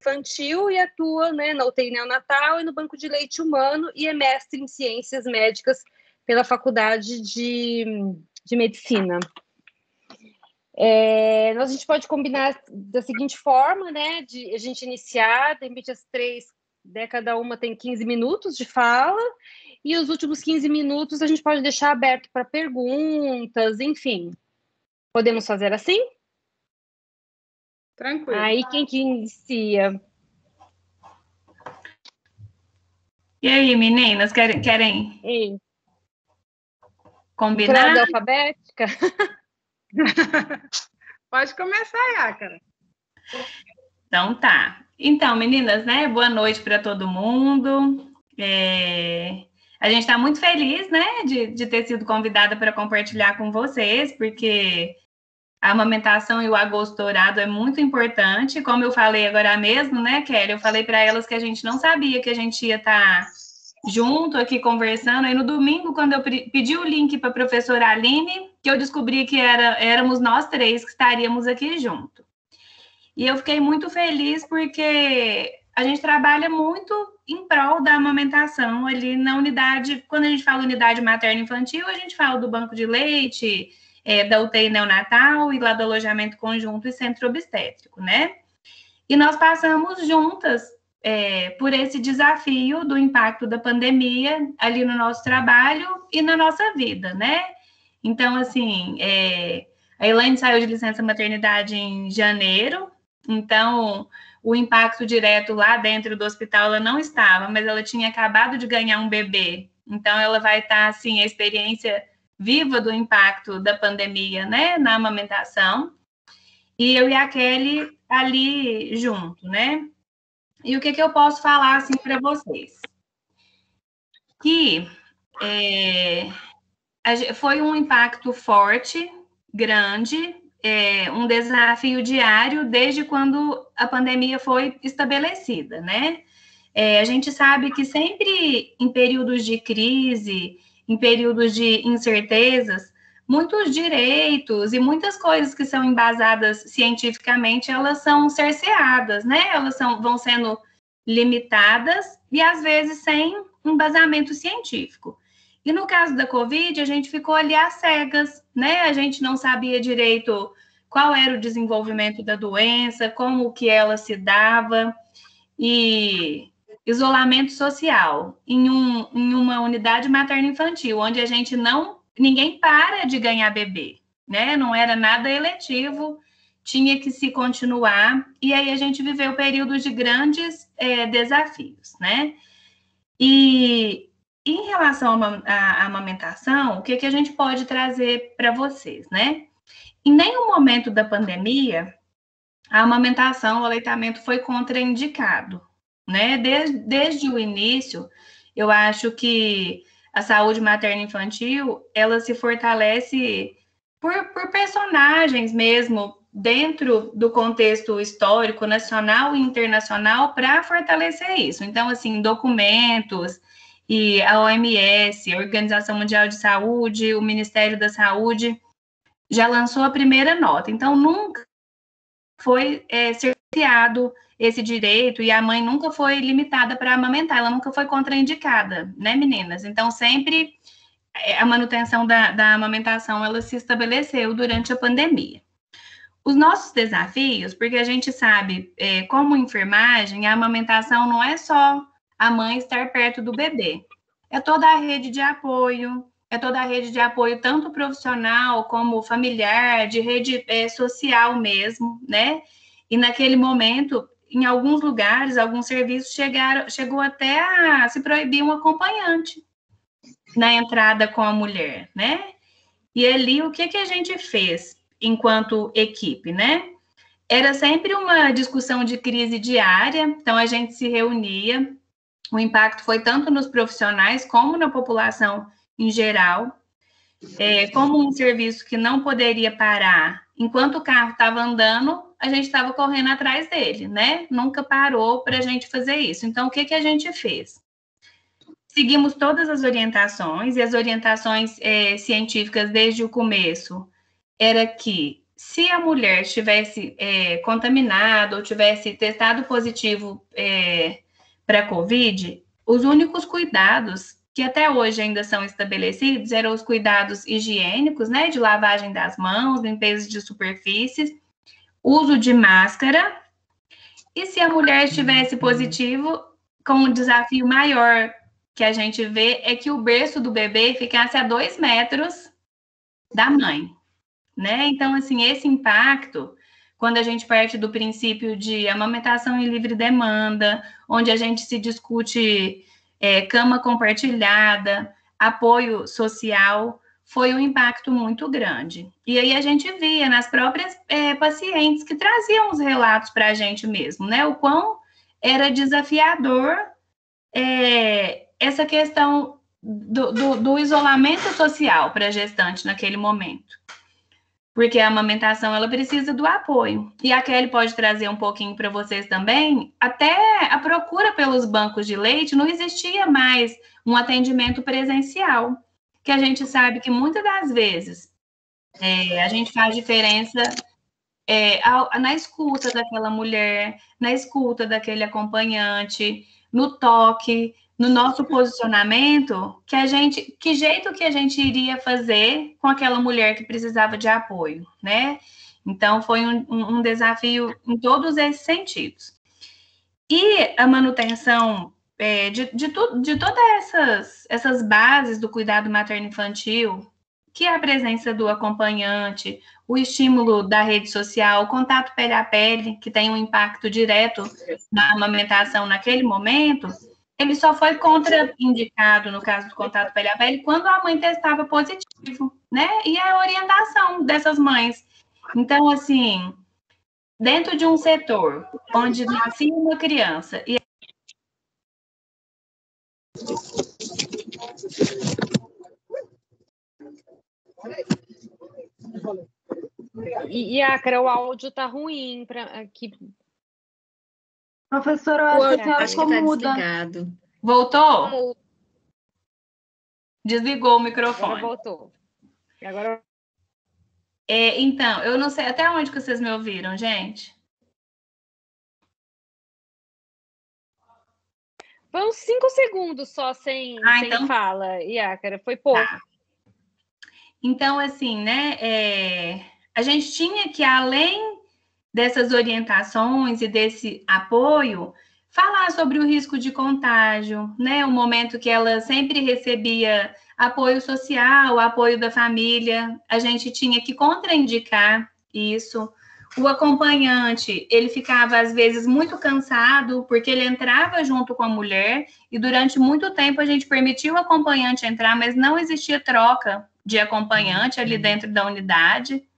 infantil e atua, né, na UTI neonatal e no banco de leite humano e é mestre em ciências médicas pela Faculdade de Medicina. A gente pode combinar da seguinte forma, né, de a gente iniciar, de repente as três, né, cada uma tem 15 minutos de fala, e os últimos 15 minutos a gente pode deixar aberto para perguntas, enfim. Podemos fazer assim? Tranquilo. Aí, quem que inicia? E aí, meninas, querem combinar? Por ordem alfabética? Pode começar, Yácara. Então, tá. Então, meninas, né? Boa noite para todo mundo. A gente está muito feliz, né, de ter sido convidada para compartilhar com vocês, porque a amamentação e o agosto dourado é muito importante. Como eu falei agora mesmo, né, Kelly? Eu falei para elas que a gente não sabia que a gente ia estar junto aqui conversando. Aí no domingo, quando eu pedi o link para a professora Aline, que eu descobri que éramos nós três que estaríamos aqui junto. E eu fiquei muito feliz porque a gente trabalha muito em prol da amamentação ali na unidade. Quando a gente fala unidade materno-infantil, a gente fala do banco de leite, da UTI neonatal e lá do alojamento conjunto e centro obstétrico, né? E nós passamos juntas por esse desafio do impacto da pandemia ali no nosso trabalho e na nossa vida, né? Então, assim, a Elaine saiu de licença maternidade em janeiro, então o impacto direto lá dentro do hospital ela não estava, mas ela tinha acabado de ganhar um bebê, então ela vai estar, assim, a experiência viva do impacto da pandemia, né, na amamentação, e eu e a Kelly ali junto, né? E o que eu posso falar, assim, para vocês? Que foi um impacto forte, grande, um desafio diário desde quando a pandemia foi estabelecida, né? A gente sabe que sempre em períodos de crise, em períodos de incertezas, muitos direitos e muitas coisas que são embasadas cientificamente, elas são cerceadas, né? Elas vão sendo limitadas e, às vezes, sem embasamento científico. E no caso da Covid, a gente ficou ali às cegas, né? A gente não sabia direito qual era o desenvolvimento da doença, como que ela se dava, e isolamento social em uma unidade materno-infantil, onde a gente ninguém para de ganhar bebê, né? Não era nada eletivo, tinha que se continuar, e aí a gente viveu períodos de grandes desafios, né? E em relação à amamentação, o que a gente pode trazer para vocês, né? Em nenhum momento da pandemia, a amamentação, o aleitamento foi contraindicado, né? Desde o início, eu acho que a saúde materno-infantil, ela se fortalece por personagens mesmo, dentro do contexto histórico, nacional e internacional, para fortalecer isso. Então, assim, documentos e a OMS, a Organização Mundial de Saúde, o Ministério da Saúde, já lançou a primeira nota. Então, nunca foi cerceado esse direito e a mãe nunca foi limitada para amamentar, ela nunca foi contraindicada, né, meninas? Então, sempre a manutenção da amamentação, ela se estabeleceu durante a pandemia. Os nossos desafios, porque a gente sabe, como enfermagem, a amamentação não é só a mãe estar perto do bebê, é toda a rede de apoio, tanto profissional como familiar, de rede social mesmo, né? E naquele momento, em alguns lugares, alguns serviços chegou até a se proibir um acompanhante na entrada com a mulher, né? E ali, o que a gente fez enquanto equipe, né? Era sempre uma discussão de crise diária, então a gente se reunia, o impacto foi tanto nos profissionais como na população em geral, como um serviço que não poderia parar, enquanto o carro estava andando, a gente estava correndo atrás dele, né? Nunca parou para a gente fazer isso. Então, o que a gente fez? Seguimos todas as orientações, e as orientações científicas desde o começo era que se a mulher estivesse contaminada ou tivesse testado positivo para Covid, os únicos cuidados que até hoje ainda são estabelecidos eram os cuidados higiênicos, né, de lavagem das mãos, limpeza de superfícies, uso de máscara, e se a mulher estivesse positivo, com um desafio maior que a gente vê é que o berço do bebê ficasse a 2 metros da mãe, né? Então, assim, esse impacto, quando a gente parte do princípio de amamentação em livre demanda, onde a gente se discute cama compartilhada, apoio social, foi um impacto muito grande. E aí a gente via nas próprias pacientes que traziam os relatos para a gente mesmo, né? O quão era desafiador essa questão do isolamento social para a gestante naquele momento. Porque a amamentação, ela precisa do apoio. E a Kelly pode trazer um pouquinho para vocês também, até a procura pelos bancos de leite, não existia mais um atendimento presencial, que a gente sabe que muitas das vezes a gente faz diferença na escuta daquela mulher, na escuta daquele acompanhante, no toque, no nosso posicionamento, que jeito que a gente iria fazer com aquela mulher que precisava de apoio, né? Então, foi um desafio em todos esses sentidos. E a manutenção de todas essas bases do cuidado materno-infantil, que é a presença do acompanhante, o estímulo da rede social, o contato pele a pele, que tem um impacto direto na amamentação naquele momento, ele só foi contraindicado, no caso do contato pele a pele, quando a mãe testava positivo, né? E a orientação dessas mães. Então, assim, dentro de um setor onde nascia uma criança e Ácara, o áudio tá ruim para aqui. Professora, eu acho que a senhora ficou muda. Desligado. Voltou? Desligou o microfone. Agora voltou. E agora... então, eu não sei até onde que vocês me ouviram, gente. Foi uns 5 segundos só sem então... fala, Ácara, foi pouco. Tá. Então, assim, né, a gente tinha que, além dessas orientações e desse apoio, falar sobre o risco de contágio, né, o momento que ela sempre recebia apoio social, apoio da família, a gente tinha que contraindicar isso. O acompanhante, ele ficava, às vezes, muito cansado, porque ele entrava junto com a mulher, e durante muito tempo a gente permitia o acompanhante entrar, mas não existia troca de acompanhante ali dentro da unidade,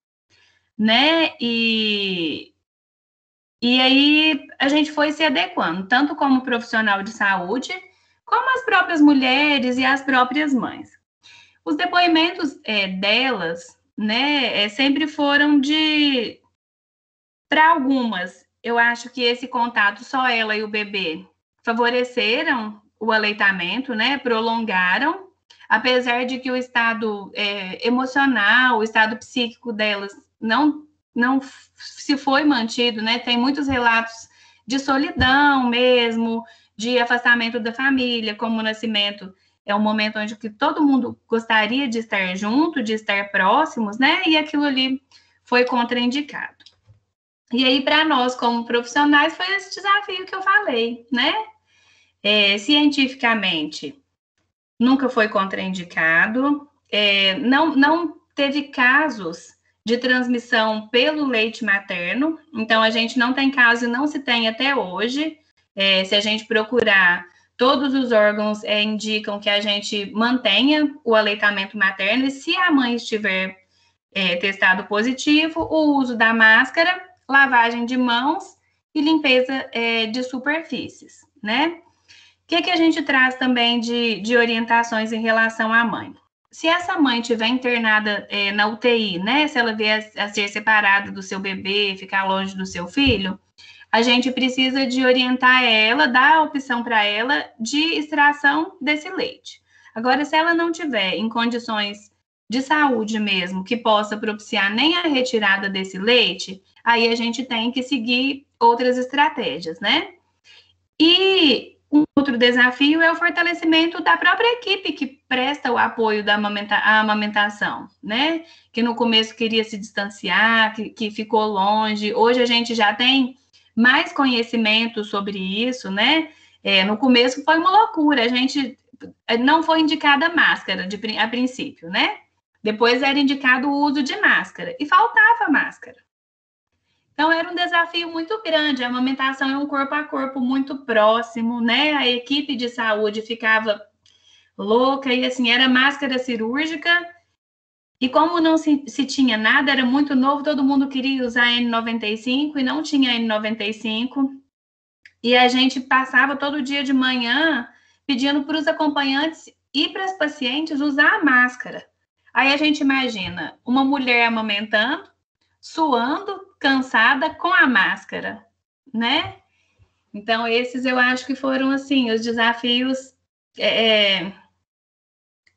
né? E aí a gente foi se adequando, tanto como profissional de saúde, como as próprias mulheres e as próprias mães. Os depoimentos delas, né, sempre foram de... Para algumas, eu acho que esse contato, só ela e o bebê, favoreceram o aleitamento, né, prolongaram, apesar de que o estado emocional, o estado psíquico delas não se foi mantido, né? Tem muitos relatos de solidão mesmo, de afastamento da família, como o nascimento é um momento onde que todo mundo gostaria de estar junto, de estar próximos, né? E aquilo ali foi contraindicado. E aí, para nós, como profissionais, foi esse desafio que eu falei, né? Cientificamente, nunca foi contraindicado, não teve casos de transmissão pelo leite materno, então a gente não tem caso e não se tem até hoje. Se a gente procurar, todos os órgãos indicam que a gente mantenha o aleitamento materno, e se a mãe estiver testado positivo, o uso da máscara, lavagem de mãos e limpeza de superfícies, né? O que a gente traz também de orientações em relação à mãe? Se essa mãe estiver internada na UTI, né? Se ela vier a ser separada do seu bebê, ficar longe do seu filho, a gente precisa de orientar ela, dar a opção para ela de extração desse leite. Agora, se ela não tiver em condições de saúde mesmo, que possa propiciar nem a retirada desse leite, aí a gente tem que seguir outras estratégias, né? E um outro desafio é o fortalecimento da própria equipe que presta o apoio à amamentação, né? Que no começo queria se distanciar, que ficou longe. Hoje a gente já tem mais conhecimento sobre isso, né? No começo foi uma loucura, a gente não foi indicada máscara a princípio, né? Depois era indicado o uso de máscara e faltava máscara. Então, era um desafio muito grande. A amamentação é um corpo a corpo muito próximo, né? A equipe de saúde ficava louca e, assim, era máscara cirúrgica. E como não se tinha nada, era muito novo, todo mundo queria usar N95 e não tinha N95. E a gente passava todo dia de manhã pedindo para os acompanhantes e para as pacientes usar a máscara. Aí a gente imagina uma mulher amamentando, suando, cansada com a máscara, né? Então, esses eu acho que foram, assim, os desafios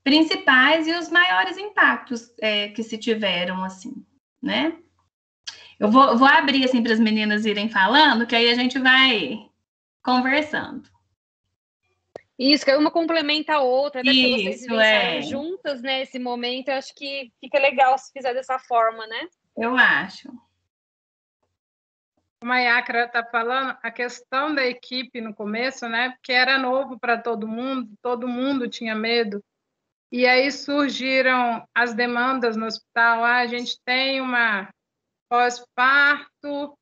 principais e os maiores impactos que se tiveram, assim, né? Eu vou abrir, assim, para as meninas irem falando, que aí a gente vai conversando. Isso, que uma complementa a outra, até porque vocês Isso, vivenciaram juntas, né, esse momento, eu acho que fica legal se fizer dessa forma, né? Eu acho. Como a Yacra está falando, a questão da equipe no começo, né, porque era novo para todo mundo tinha medo, e aí surgiram as demandas no hospital, a gente tem uma pós-parto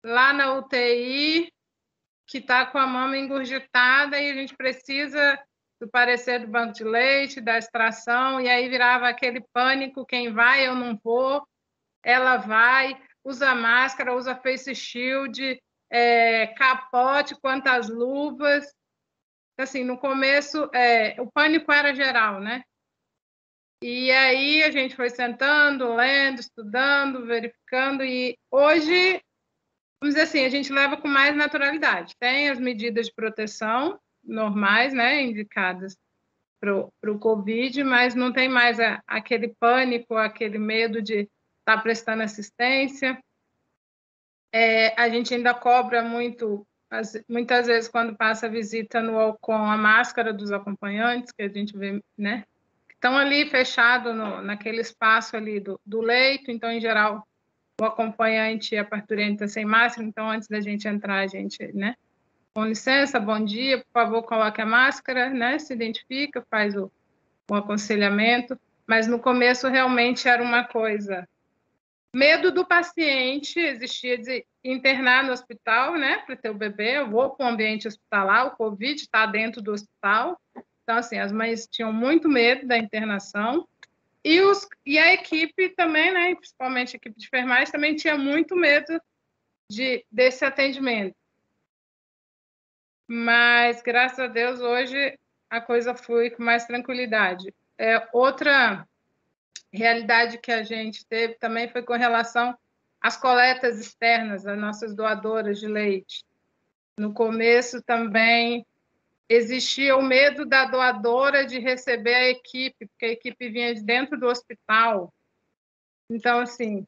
lá na UTI, que está com a mama engurgitada e a gente precisa do parecer do banco de leite, da extração, e aí virava aquele pânico, quem vai, eu não vou, ela vai, usa máscara, usa face shield, capote, quantas luvas. Assim, no começo, o pânico era geral, né? E aí a gente foi sentando, lendo, estudando, verificando, e hoje, vamos dizer assim, a gente leva com mais naturalidade. Tem as medidas de proteção normais, né, indicadas para o Covid, mas não tem mais aquele pânico, aquele medo de estar prestando assistência. A gente ainda cobra muitas vezes, quando passa a visita com a máscara dos acompanhantes, que a gente vê, né, que estão ali fechados naquele espaço ali do leito, então, em geral, o acompanhante e a parturiente está sem máscara, então, antes da gente entrar, a gente, né, com licença, bom dia, por favor, coloque a máscara, né, se identifica, faz o aconselhamento, mas no começo realmente era uma coisa, medo do paciente, existia de internar no hospital, né, para ter o bebê, eu vou para o ambiente hospitalar, o Covid está dentro do hospital, então, assim, as mães tinham muito medo da internação, e a equipe também, né, principalmente a equipe de enfermagem, também tinha muito medo desse atendimento. Mas, graças a Deus, hoje a coisa flui com mais tranquilidade. Outra realidade que a gente teve também foi com relação às coletas externas, as nossas doadoras de leite. No começo também existia o medo da doadora de receber a equipe, porque a equipe vinha de dentro do hospital. Então, assim,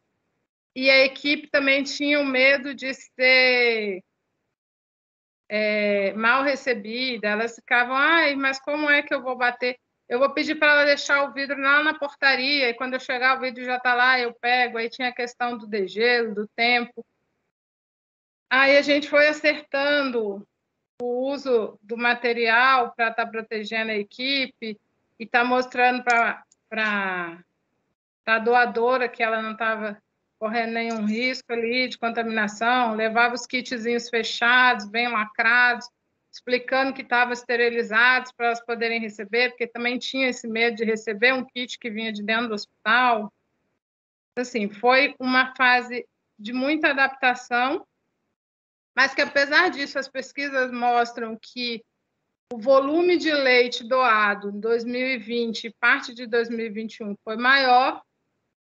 e a equipe também tinha o medo de ser mal recebida, elas ficavam, mas como é que eu vou bater? Eu vou pedir para ela deixar o vidro lá na portaria, e quando eu chegar o vidro já está lá, eu pego. Aí tinha a questão do degelo, do tempo. Aí a gente foi acertando o uso do material para estar protegendo a equipe e estar mostrando para a doadora que ela não estava correndo nenhum risco ali de contaminação, levava os kitzinhos fechados, bem lacrados, explicando que estavam esterilizados para elas poderem receber, porque também tinha esse medo de receber um kit que vinha de dentro do hospital. Assim, foi uma fase de muita adaptação, mas que, apesar disso, as pesquisas mostram que o volume de leite doado em 2020 e parte de 2021 foi maior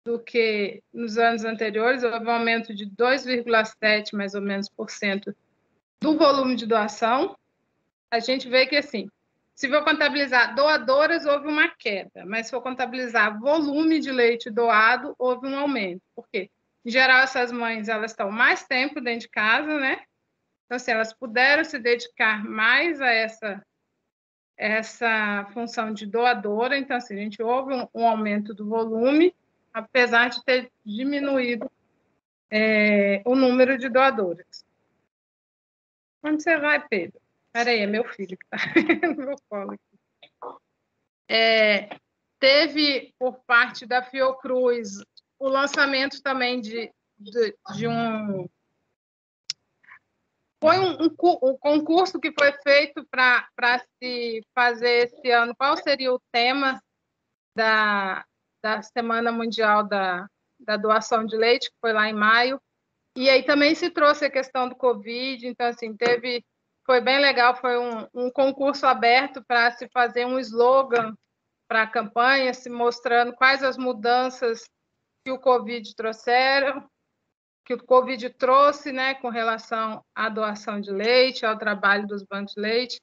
do que nos anos anteriores, houve um aumento de 2,7, mais ou menos, por cento do volume de doação. A gente vê que, assim, Se for contabilizar doadoras, houve uma queda, mas se for contabilizar volume de leite doado, houve um aumento. Por quê? Em geral, essas mães elas estão mais tempo dentro de casa, né? Então, assim, elas puderam se dedicar mais a essa função de doadora. Então, assim, a gente houve um aumento do volume, apesar de ter diminuído o número de doadoras. Onde você vai, Pedro? Espera aí, é meu filho que está no meu colo aqui. Teve, por parte da Fiocruz, o lançamento também de um... Foi um concurso que foi feito para se fazer esse ano. Qual seria o tema da Semana Mundial da Doação de Leite, que foi lá em maio. E aí também se trouxe a questão do Covid, então, assim, foi bem legal, foi um concurso aberto para se fazer um slogan para a campanha, se mostrando quais as mudanças que o Covid trouxe, né, com relação à doação de leite, ao trabalho dos bancos de leite.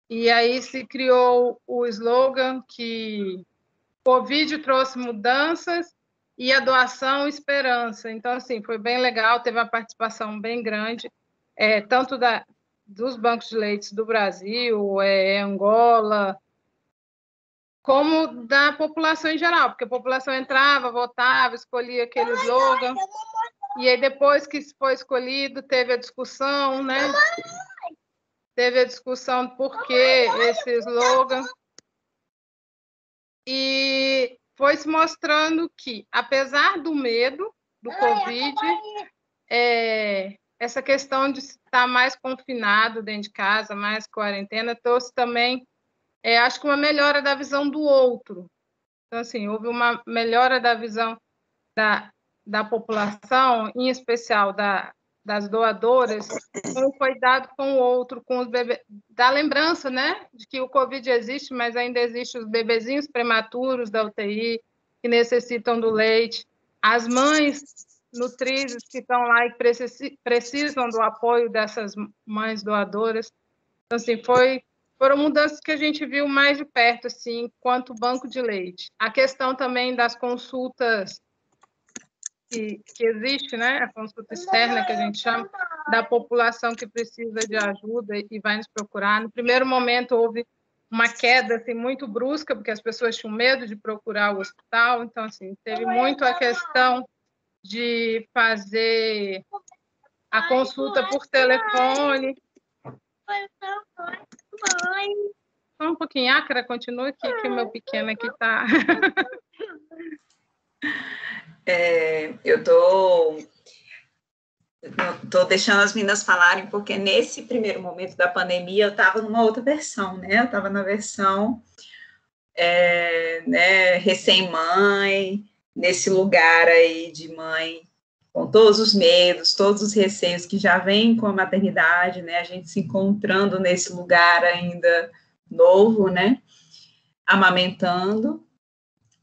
E aí se criou o slogan que Covid trouxe mudanças e a doação esperança. Então, assim, foi bem legal, teve uma participação bem grande, tanto dos bancos de leite do Brasil, Angola, como da população em geral, porque a população entrava, votava, escolhia aquele slogan, e aí depois que foi escolhido, teve a discussão, né? Teve a discussão do porquê esse slogan. E foi se mostrando que, apesar do medo do Covid, essa questão de estar mais confinado dentro de casa, mais quarentena, trouxe também, acho que uma melhora da visão do outro. Então, assim, houve uma melhora da visão da população, em especial das doadoras, com o cuidado com o outro, com os bebês, da lembrança, né, de que o Covid existe, mas ainda existem os bebezinhos prematuros da UTI, que necessitam do leite, as mães nutrizes que estão lá e precisam do apoio dessas mães doadoras. Então, assim, foram mudanças que a gente viu mais de perto, assim, quanto banco de leite. A questão também das consultas que existe, né, a consulta externa, que a gente chama, da população que precisa de ajuda e vai nos procurar. No primeiro momento, houve uma queda assim, muito brusca, porque as pessoas tinham medo de procurar o hospital. Então, assim, teve muito a questão de fazer a consulta por telefone. Só um pouquinho, Ácara, continua aqui, que o meu pequeno aqui está... Eu tô deixando as meninas falarem, porque nesse primeiro momento da pandemia eu estava numa outra versão, né? Eu estava na versão né, recém-mãe, nesse lugar aí de mãe, com todos os medos, todos os receios que já vêm com a maternidade, né? A gente se encontrando nesse lugar ainda novo, né? Amamentando.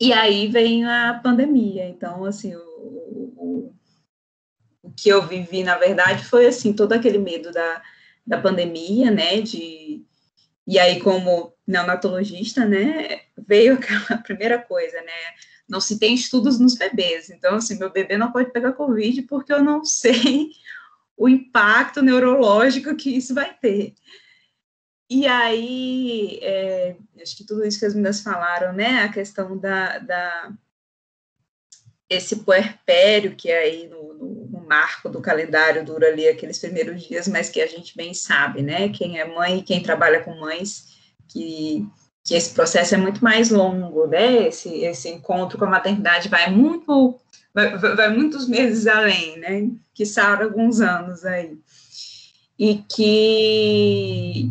E aí vem a pandemia. Então, assim, o que eu vivi, na verdade, foi, assim, todo aquele medo da pandemia, né, e aí, como neonatologista, né, veio aquela primeira coisa, né, não se tem estudos nos bebês, então, assim, meu bebê não pode pegar Covid porque eu não sei o impacto neurológico que isso vai ter. E aí, acho que tudo isso que as meninas falaram, né, a questão esse puerpério que aí no marco do calendário dura ali aqueles primeiros dias, mas que a gente bem sabe, né, quem é mãe e quem trabalha com mães, que esse processo é muito mais longo, né, esse encontro com a maternidade vai muitos meses além, né, quiçá alguns anos aí, e que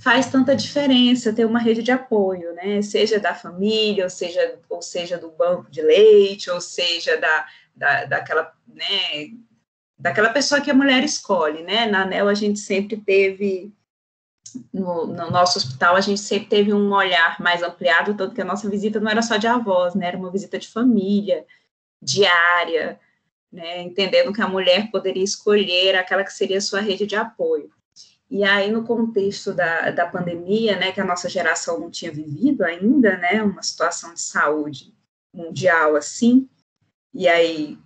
faz tanta diferença ter uma rede de apoio, né, seja da família, ou seja do banco de leite, ou seja daquela, né, daquela pessoa que a mulher escolhe, né, na ANEL a gente sempre teve, no nosso hospital, a gente sempre teve um olhar mais ampliado, tanto que a nossa visita não era só de avós, né, era uma visita de família, diária, né, entendendo que a mulher poderia escolher aquela que seria a sua rede de apoio. E aí, no contexto da pandemia, né, que a nossa geração não tinha vivido ainda, né, uma situação de saúde mundial assim, e aí,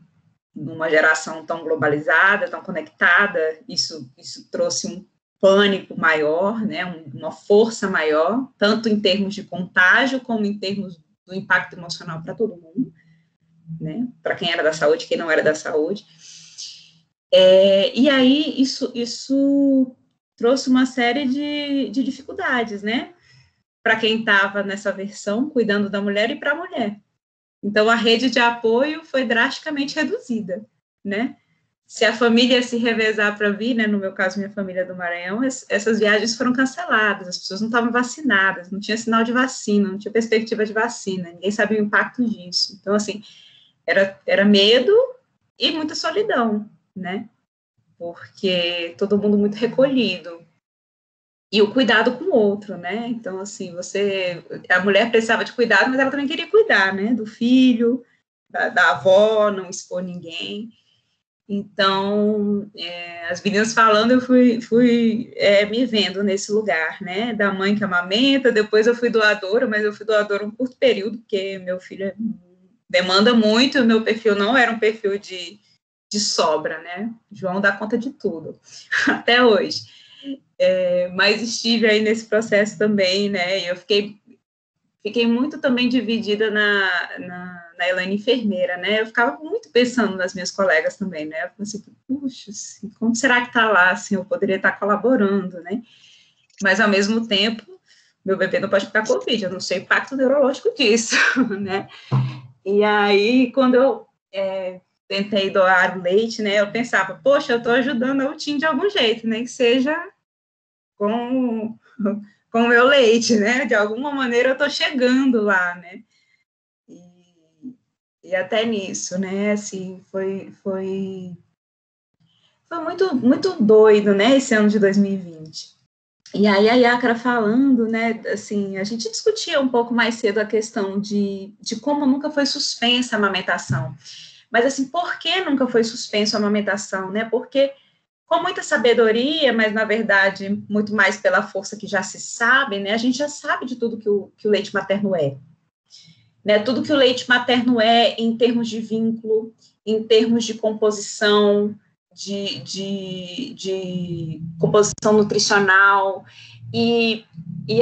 numa geração tão globalizada, tão conectada, isso trouxe um pânico maior, né, uma força maior, tanto em termos de contágio, como em termos do impacto emocional para todo mundo, né, para quem era da saúde, quem não era da saúde. E aí, isso trouxe uma série de dificuldades, né, para quem estava nessa versão, cuidando da mulher e para a mulher. Então, a rede de apoio foi drasticamente reduzida, né? Se a família se revezar para vir, né, no meu caso, minha família do Maranhão, essas viagens foram canceladas, as pessoas não estavam vacinadas, não tinha sinal de vacina, não tinha perspectiva de vacina, ninguém sabia o impacto disso. Então, assim, era medo e muita solidão, né? Porque todo mundo muito recolhido. E o cuidado com o outro, né? Então, assim, a mulher precisava de cuidado, mas ela também queria cuidar, né? Do filho, da avó, não expor ninguém. Então, as meninas falando, eu fui me vendo nesse lugar, né? Da mãe que amamenta, depois eu fui doadora, mas eu fui doadora um curto período, porque meu filho demanda muito, e o meu perfil não era um perfil de sobra, né? João dá conta de tudo, até hoje. Mas estive aí nesse processo também, né, e eu fiquei muito também dividida na Elaine enfermeira, né, eu ficava muito pensando nas minhas colegas também, né, eu falei assim, puxa, assim, como será que tá lá, assim, eu poderia estar colaborando, né, mas ao mesmo tempo, meu bebê não pode ficar com Covid, eu não sei o impacto neurológico disso, né, e aí, quando eu tentei doar o leite, né, eu pensava, poxa, eu tô ajudando a UTIM de algum jeito, nem que seja com o meu leite, né? De alguma maneira eu estou chegando lá, né? E até nisso, né? Assim, foi muito, muito doido, né? Esse ano de 2020. E aí a Iácara falando, né? Assim, a gente discutia um pouco mais cedo a questão de como nunca foi suspensa a amamentação. Mas, assim, por que nunca foi suspensa a amamentação, né? Porque com muita sabedoria, mas, na verdade, muito mais pela força que já se sabe, né? A gente já sabe de tudo que o leite materno é. Né? Tudo que o leite materno é em termos de vínculo, em termos de composição, de composição nutricional. E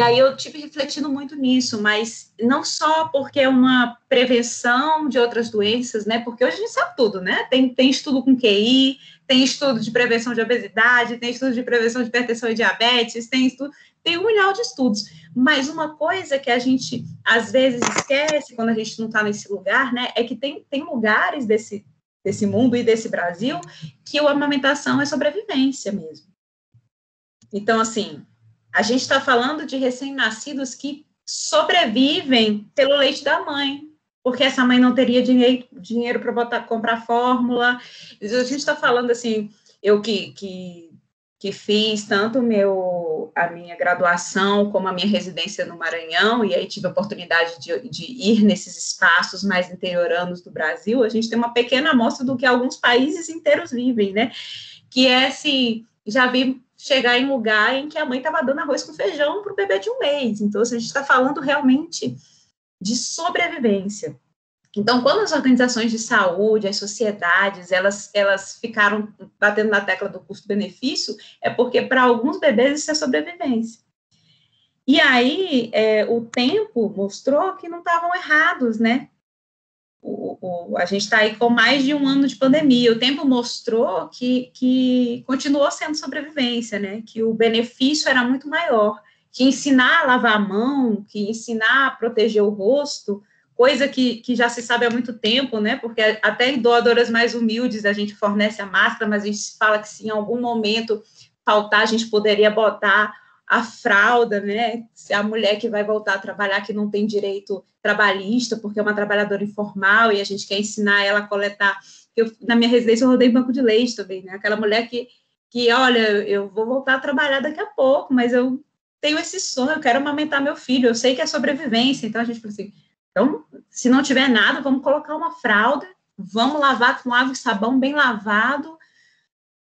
aí eu tive refletindo muito nisso, mas não só porque é uma prevenção de outras doenças, né? Porque hoje a gente sabe tudo, né? Tem estudo com QI, tem estudo de prevenção de obesidade, tem estudo de prevenção de hipertensão e diabetes, tem um milhão de estudos. Mas uma coisa que a gente, às vezes, esquece quando a gente não está nesse lugar, né, é que tem lugares desse mundo e desse Brasil que a amamentação é sobrevivência mesmo. Então, assim, a gente está falando de recém-nascidos que sobrevivem pelo leite da mãe, porque essa mãe não teria dinheiro para comprar fórmula. A gente está falando assim, eu que fiz tanto a minha graduação como a minha residência no Maranhão, e aí tive a oportunidade de ir nesses espaços mais interioranos do Brasil, a gente tem uma pequena amostra do que alguns países inteiros vivem, né? Que é assim, já vi chegar em lugar em que a mãe estava dando arroz com feijão para o bebê de 1 mês. Então, a gente está falando realmente de sobrevivência. Então, quando as organizações de saúde, as sociedades, elas ficaram batendo na tecla do custo-benefício, é porque para alguns bebês isso é sobrevivência. E aí, o tempo mostrou que não estavam errados, né? A gente está aí com mais de 1 ano de pandemia, o tempo mostrou que continuou sendo sobrevivência, né? Que o benefício era muito maior, que ensinar a lavar a mão, que ensinar a proteger o rosto, coisa que já se sabe há muito tempo, né? Porque até em doadoras mais humildes a gente fornece a máscara, mas a gente fala que se em algum momento faltar, a gente poderia botar a fralda, né? Se a mulher que vai voltar a trabalhar, que não tem direito trabalhista, porque é uma trabalhadora informal, e a gente quer ensinar ela a coletar. Na minha residência, eu rodei banco de leite também, né? Aquela mulher que, olha, eu vou voltar a trabalhar daqui a pouco, mas eu tenho esse sonho, eu quero amamentar meu filho, eu sei que é sobrevivência. Então, a gente falou assim, então, se não tiver nada, vamos colocar uma fralda, vamos lavar com água e sabão bem lavado,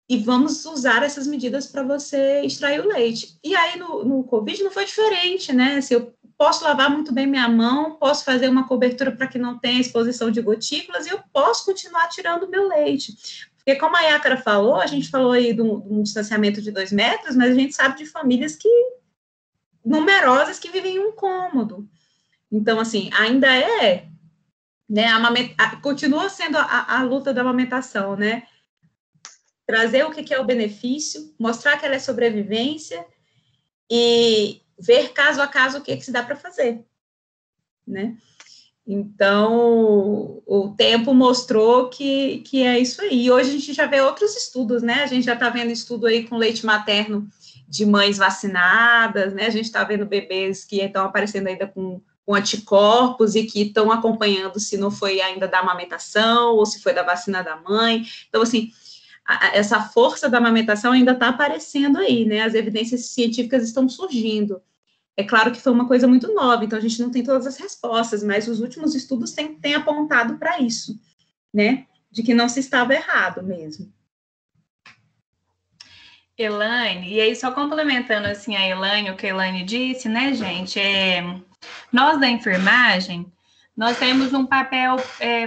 e vamos usar essas medidas para você extrair o leite. E aí, no Covid, não foi diferente, né? Se eu posso lavar muito bem minha mão, posso fazer uma cobertura para que não tenha exposição de gotículas, e eu posso continuar tirando o meu leite. Porque, como a Yácara falou, a gente falou aí de um distanciamento de 2 metros, mas a gente sabe de famílias numerosas que vivem em um cômodo. Então, assim, ainda né, continua sendo a luta da amamentação, né? Trazer o que é o benefício, mostrar que ela é sobrevivência e ver caso a caso o que se dá para fazer, né? Então, o tempo mostrou que é isso aí. E hoje a gente já vê outros estudos, né? A gente já está vendo estudo aí com leite materno de mães vacinadas, né? A gente está vendo bebês que estão aparecendo ainda com anticorpos e que estão acompanhando se não foi ainda da amamentação ou se foi da vacina da mãe. Então, assim, essa força da amamentação ainda está aparecendo aí, né? As evidências científicas estão surgindo. É claro que foi uma coisa muito nova, então a gente não tem todas as respostas, mas os últimos estudos têm apontado para isso, né? De que não se estava errado mesmo. Elaine, e aí só complementando assim a Elaine, o que a Elaine disse, né, gente? Nós da enfermagem, nós temos um papel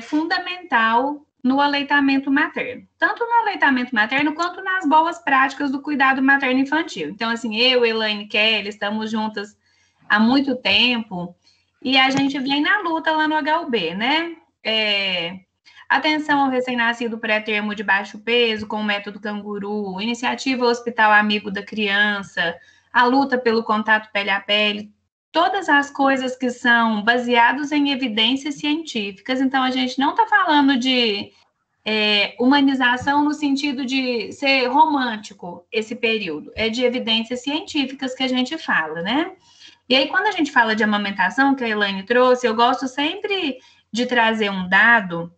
fundamental no aleitamento materno, tanto no aleitamento materno quanto nas boas práticas do cuidado materno-infantil. Então, assim, eu, Elaine, Kelly, estamos juntas há muito tempo e a gente vem na luta lá no HUB, né? Atenção ao recém-nascido pré-termo de baixo peso com o método canguru, iniciativa Hospital Amigo da Criança, a luta pelo contato pele a pele, todas as coisas que são baseadas em evidências científicas. Então, a gente não está falando de humanização no sentido de ser romântico esse período, é de evidências científicas que a gente fala, né? E aí, quando a gente fala de amamentação, que a Elaine trouxe, eu gosto sempre de trazer um dado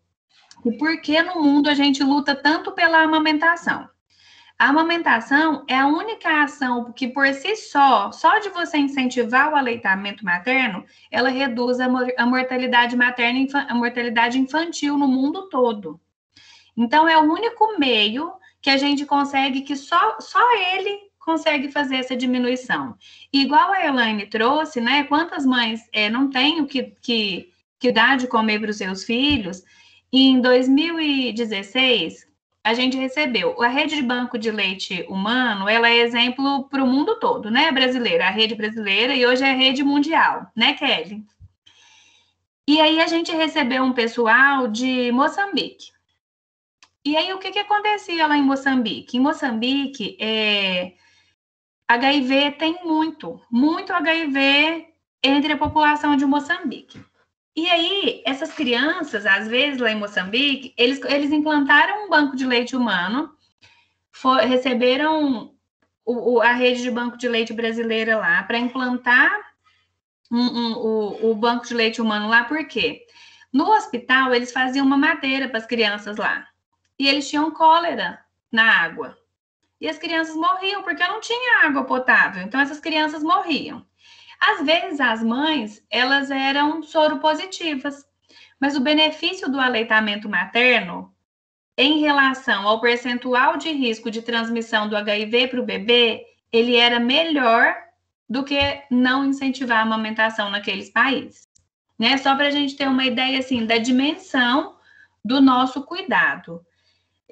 e por que no mundo a gente luta tanto pela amamentação. A amamentação é a única ação que, por si só de você incentivar o aleitamento materno, ela reduz a mortalidade materna e a mortalidade infantil no mundo todo. Então, é o único meio que a gente consegue, que só ele consegue fazer essa diminuição. Igual a Elaine trouxe, né? Quantas mães não têm o que dar de comer para os seus filhos? Em 2016, a gente recebeu a rede de banco de leite humano, ela é exemplo para o mundo todo, né? Brasileira, a rede brasileira, e hoje é a rede mundial, né, Kelly? E aí a gente recebeu um pessoal de Moçambique. E aí, o que acontecia lá em Moçambique? Em Moçambique, HIV tem muito HIV entre a população de Moçambique. E aí, essas crianças, às vezes, lá em Moçambique, eles implantaram um banco de leite humano, receberam a rede de banco de leite brasileira lá para implantar o banco de leite humano lá. Por quê? No hospital, eles faziam uma madeira para as crianças lá. E eles tinham cólera na água. E as crianças morriam, porque não tinha água potável. Então, essas crianças morriam. Às vezes, as mães, elas eram soropositivas. Mas o benefício do aleitamento materno, em relação ao percentual de risco de transmissão do HIV para o bebê, ele era melhor do que não incentivar a amamentação naqueles países. Né? Só para a gente ter uma ideia, assim, da dimensão do nosso cuidado.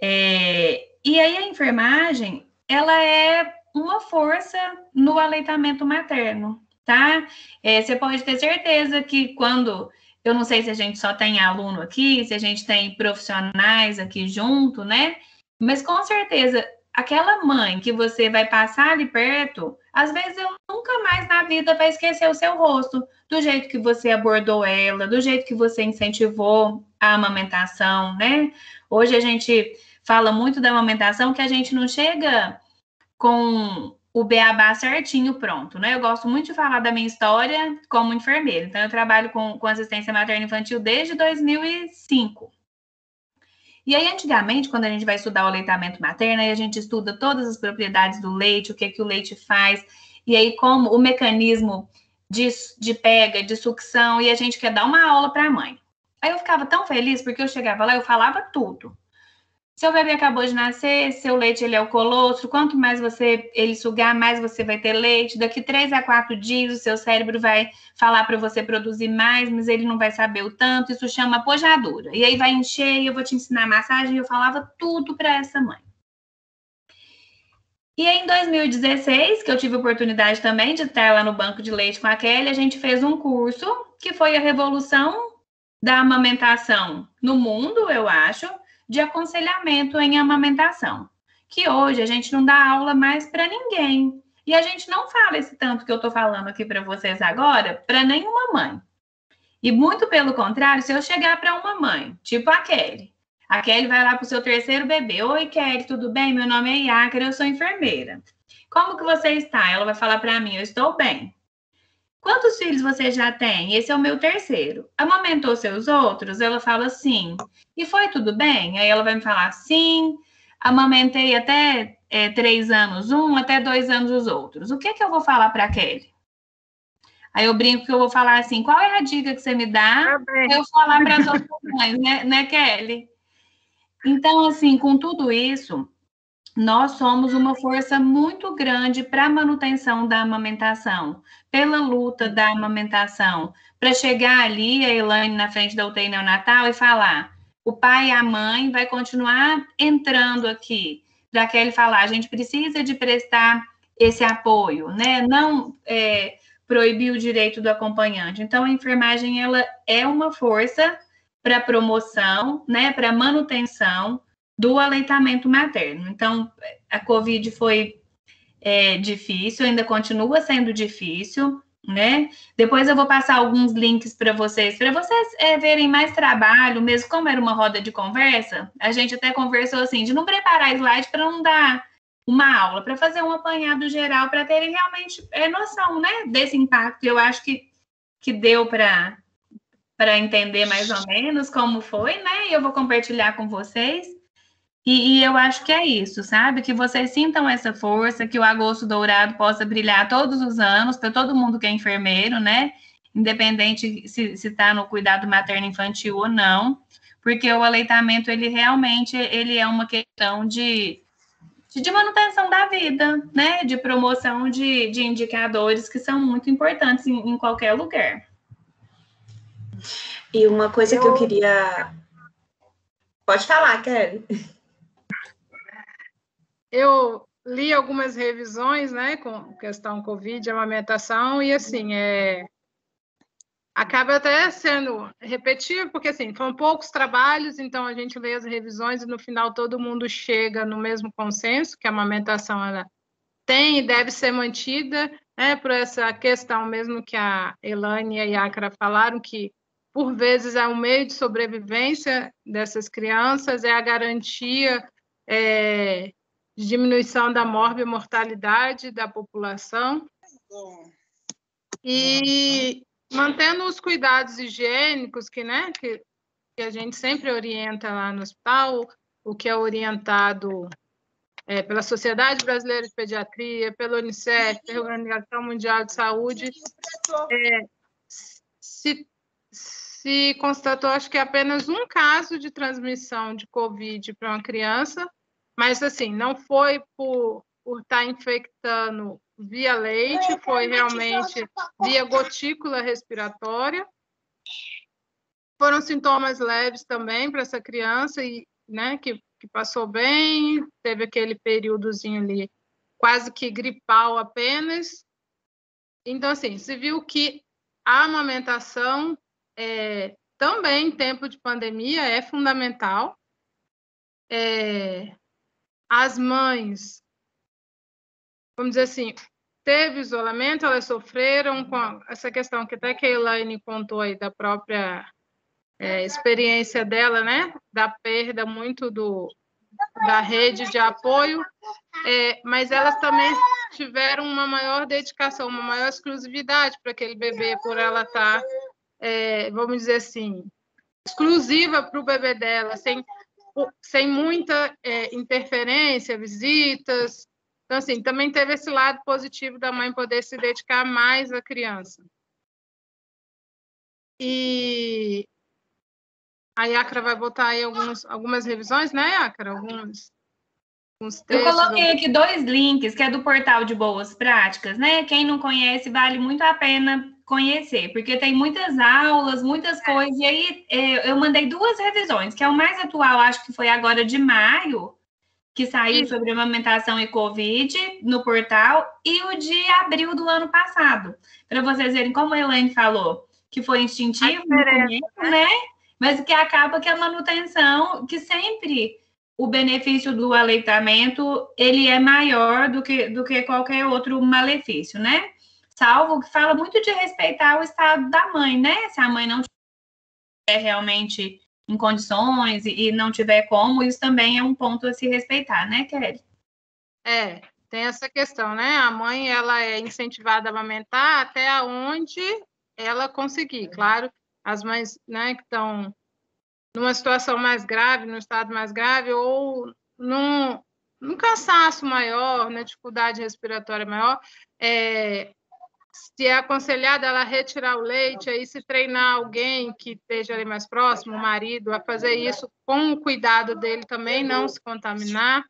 E aí a enfermagem, ela é uma força no aleitamento materno, tá? Você pode ter certeza que quando, eu não sei se a gente só tem aluno aqui, se a gente tem profissionais aqui junto, né? Mas com certeza, aquela mãe que você vai passar ali perto, às vezes eu nunca mais na vida vai esquecer o seu rosto, do jeito que você abordou ela, do jeito que você incentivou a amamentação, né? Hoje a gente fala muito da amamentação, que a gente não chega com o beabá certinho pronto, né? Eu gosto muito de falar da minha história como enfermeira. Então, eu trabalho com assistência materno-infantil desde 2005. E aí, antigamente, quando a gente vai estudar o aleitamento materno, aí a gente estuda todas as propriedades do leite, o que o leite faz, e aí como o mecanismo de pega, de sucção, e a gente quer dar uma aula para a mãe. Aí eu ficava tão feliz, porque eu chegava lá, eu falava tudo. Seu bebê acabou de nascer, seu leite ele é o colostro, quanto mais ele sugar, mais você vai ter leite. Daqui 3 a 4 dias, o seu cérebro vai falar para você produzir mais, mas ele não vai saber o tanto. Isso chama pojadura. E aí vai encher, e eu vou te ensinar massagem, e eu falava tudo para essa mãe. E aí, em 2016, que eu tive a oportunidade também de estar lá no banco de leite com a Kelly, a gente fez um curso que foi a revolução da amamentação no mundo, eu acho, de aconselhamento em amamentação, que hoje a gente não dá aula mais para ninguém. E a gente não fala esse tanto que eu estou falando aqui para vocês agora para nenhuma mãe. E muito pelo contrário, se eu chegar para uma mãe, tipo a Kelly vai lá para o seu 3º bebê. Oi, Kelly, tudo bem? Meu nome é Iácara, eu sou enfermeira. Como que você está? Ela vai falar para mim, eu estou bem. Quantos filhos você já tem? Esse é o meu 3º. Amamentou seus outros? Ela fala sim. E foi tudo bem? Aí ela vai me falar sim. Amamentei até 3 anos um, até 2 anos os outros. O que eu vou falar para a Kelly? Aí eu brinco que eu vou falar assim, qual é a dica que você me dá para eu falar para as outras mães, né, Kelly? Então, assim, com tudo isso, nós somos uma força muito grande para a manutenção da amamentação, pela luta da amamentação, para chegar ali, a Elaine na frente da UTI neonatal e falar, o pai e a mãe vai continuar entrando aqui, para que ele falar, a gente precisa de prestar esse apoio, né? Não proibir o direito do acompanhante. Então, a enfermagem, ela é uma força para promoção, né, para manutenção do aleitamento materno. Então, a Covid foi difícil, ainda continua sendo difícil, né? Depois eu vou passar alguns links para vocês verem mais trabalho, mesmo como era uma roda de conversa, a gente até conversou assim, de não preparar slide para não dar uma aula, para fazer um apanhado geral, para terem realmente noção, né, desse impacto. Eu acho que deu para entender mais ou menos como foi, né? E eu vou compartilhar com vocês. E eu acho que é isso, sabe? Que vocês sintam essa força, que o Agosto Dourado possa brilhar todos os anos, para todo mundo que é enfermeiro, né? Independente se está no cuidado materno-infantil ou não, porque o aleitamento, ele realmente ele é uma questão de manutenção da vida, né? De promoção de indicadores que são muito importantes em qualquer lugar. E uma coisa que eu queria... Pode falar, Kelly. Eu li algumas revisões, né, com questão Covid, amamentação, e assim, acaba até sendo repetitivo, porque assim, foram poucos trabalhos, então a gente lê as revisões e no final todo mundo chega no mesmo consenso, que a amamentação ela tem e deve ser mantida, né, por essa questão mesmo que a Elaine e a Iácara falaram, que por vezes é um meio de sobrevivência dessas crianças, é a garantia de diminuição da mortalidade da população. E mantendo os cuidados higiênicos que a gente sempre orienta lá no hospital, o que é orientado pela Sociedade Brasileira de Pediatria, pela Unicef, pela Organização Mundial de Saúde, se constatou, acho que apenas um caso de transmissão de Covid para uma criança, mas, assim, não foi por estar infectando via leite, foi realmente via gotícula respiratória. Foram sintomas leves também para essa criança, e, né, que passou bem, teve aquele períodozinho ali, quase que gripal apenas. Então, assim, se viu que a amamentação também em tempo de pandemia é fundamental. As mães, vamos dizer assim, teve isolamento, elas sofreram com essa questão que até que a Elaine contou aí da própria experiência dela, né, da perda muito da rede de apoio, mas elas também tiveram uma maior dedicação, uma maior exclusividade para aquele bebê, por ela estar, vamos dizer assim, exclusiva para o bebê dela, sem muita interferência, visitas. Então, assim, também teve esse lado positivo da mãe poder se dedicar mais à criança. E A Iacra vai botar aí algumas revisões, né, Iacra? Alguns textos. Eu coloquei aqui 2 links, que é do portal de boas práticas, né? Quem não conhece, vale muito a pena conhecer, porque tem muitas aulas, muitas coisas, e aí eu mandei 2 revisões, que é o mais atual, acho que foi agora de maio, que saiu sobre amamentação e Covid no portal, e o de abril do ano passado, para vocês verem como a Elaine falou, que foi instintivo no começo, né? Mas que acaba que a manutenção, que sempre o benefício do aleitamento, ele é maior do que qualquer outro malefício, né? Salvo que fala muito de respeitar o estado da mãe, né? Se a mãe não estiver realmente em condições e não tiver como, isso também é um ponto a se respeitar, né, Kelly? Tem essa questão, né? A mãe, ela é incentivada a amamentar até onde ela conseguir. Claro, as mães, né, que estão numa situação mais grave, num estado mais grave, ou num cansaço maior, na dificuldade respiratória maior, se é aconselhada ela retirar o leite, aí se treinar alguém que esteja ali mais próximo, o marido, a fazer isso com o cuidado dele também, não se contaminar,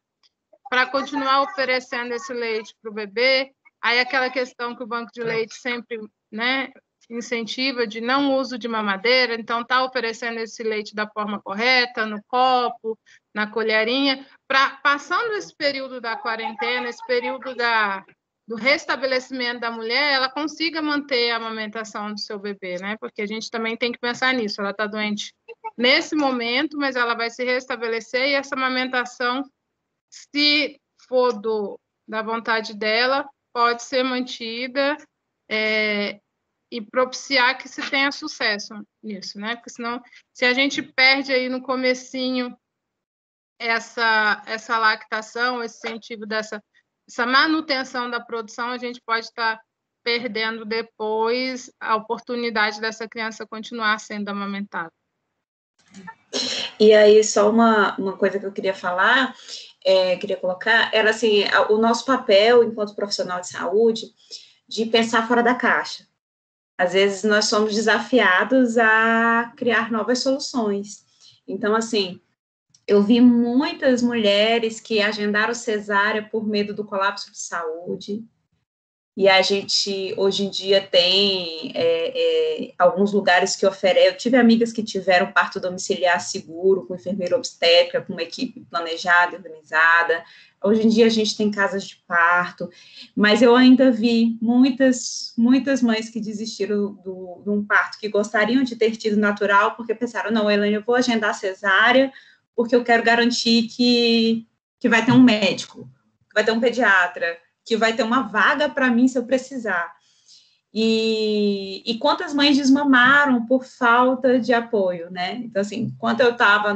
para continuar oferecendo esse leite para o bebê. Aí aquela questão que o banco de leite sempre, né, incentiva de não uso de mamadeira, então está oferecendo esse leite da forma correta, no copo, na colherinha, para, passando esse período da quarentena, esse período do restabelecimento da mulher, ela consiga manter a amamentação do seu bebê, né? Porque a gente também tem que pensar nisso, ela está doente nesse momento, mas ela vai se restabelecer e essa amamentação, se for da vontade dela, pode ser mantida e propiciar que se tenha sucesso nisso, né? Porque senão, se a gente perde aí no comecinho essa lactação, esse incentivo essa manutenção da produção, a gente pode estar perdendo depois a oportunidade dessa criança continuar sendo amamentada. E aí, só uma coisa que eu queria falar, queria colocar, era assim, o nosso papel enquanto profissional de saúde, de pensar fora da caixa. Às vezes, nós somos desafiados a criar novas soluções. Então, assim, eu vi muitas mulheres que agendaram cesárea por medo do colapso de saúde, e a gente, hoje em dia, tem alguns lugares que oferecem. Eu tive amigas que tiveram parto domiciliar seguro, com enfermeira obstétrica, com uma equipe planejada, organizada. Hoje em dia, a gente tem casas de parto, mas eu ainda vi muitas mães que desistiram de um parto, que gostariam de ter tido natural, porque pensaram, não, Elaine, eu vou agendar cesárea, porque eu quero garantir que vai ter um médico, que vai ter um pediatra, que vai ter uma vaga para mim se eu precisar. E quantas mães desmamaram por falta de apoio, né? Então, assim, quando eu estava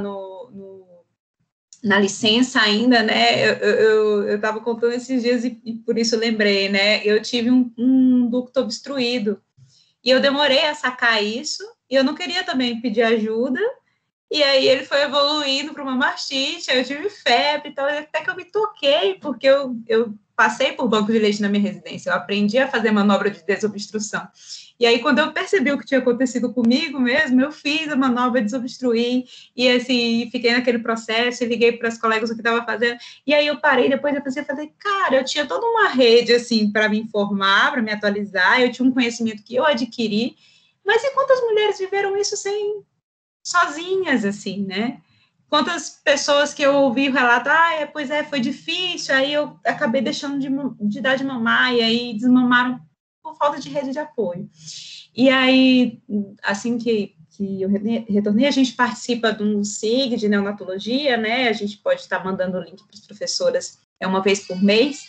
na licença ainda, né, eu estava contando esses dias e por isso lembrei, né, eu tive um ducto obstruído e eu demorei a sacar isso e eu não queria também pedir ajuda. E aí ele foi evoluindo para uma mastite, eu tive febre e tal, até que eu me toquei, porque eu passei por banco de leite na minha residência, eu aprendi a fazer manobra de desobstrução. E aí, quando eu percebi o que tinha acontecido comigo mesmo, eu fiz a manobra de desobstruir, e assim, fiquei naquele processo, e liguei para as colegas o que estava fazendo, e aí eu parei, depois eu pensei, cara, eu tinha toda uma rede, assim, para me informar, para me atualizar, eu tinha um conhecimento que eu adquiri, mas e quantas mulheres viveram isso sozinhas, assim, né? Quantas pessoas que eu ouvi relatar, foi difícil, aí eu acabei deixando de dar de mamar, e aí desmamaram por falta de rede de apoio. E aí, assim que eu retornei, a gente participa de um SIG de neonatologia, né? A gente pode estar mandando o link para as professoras uma vez por mês,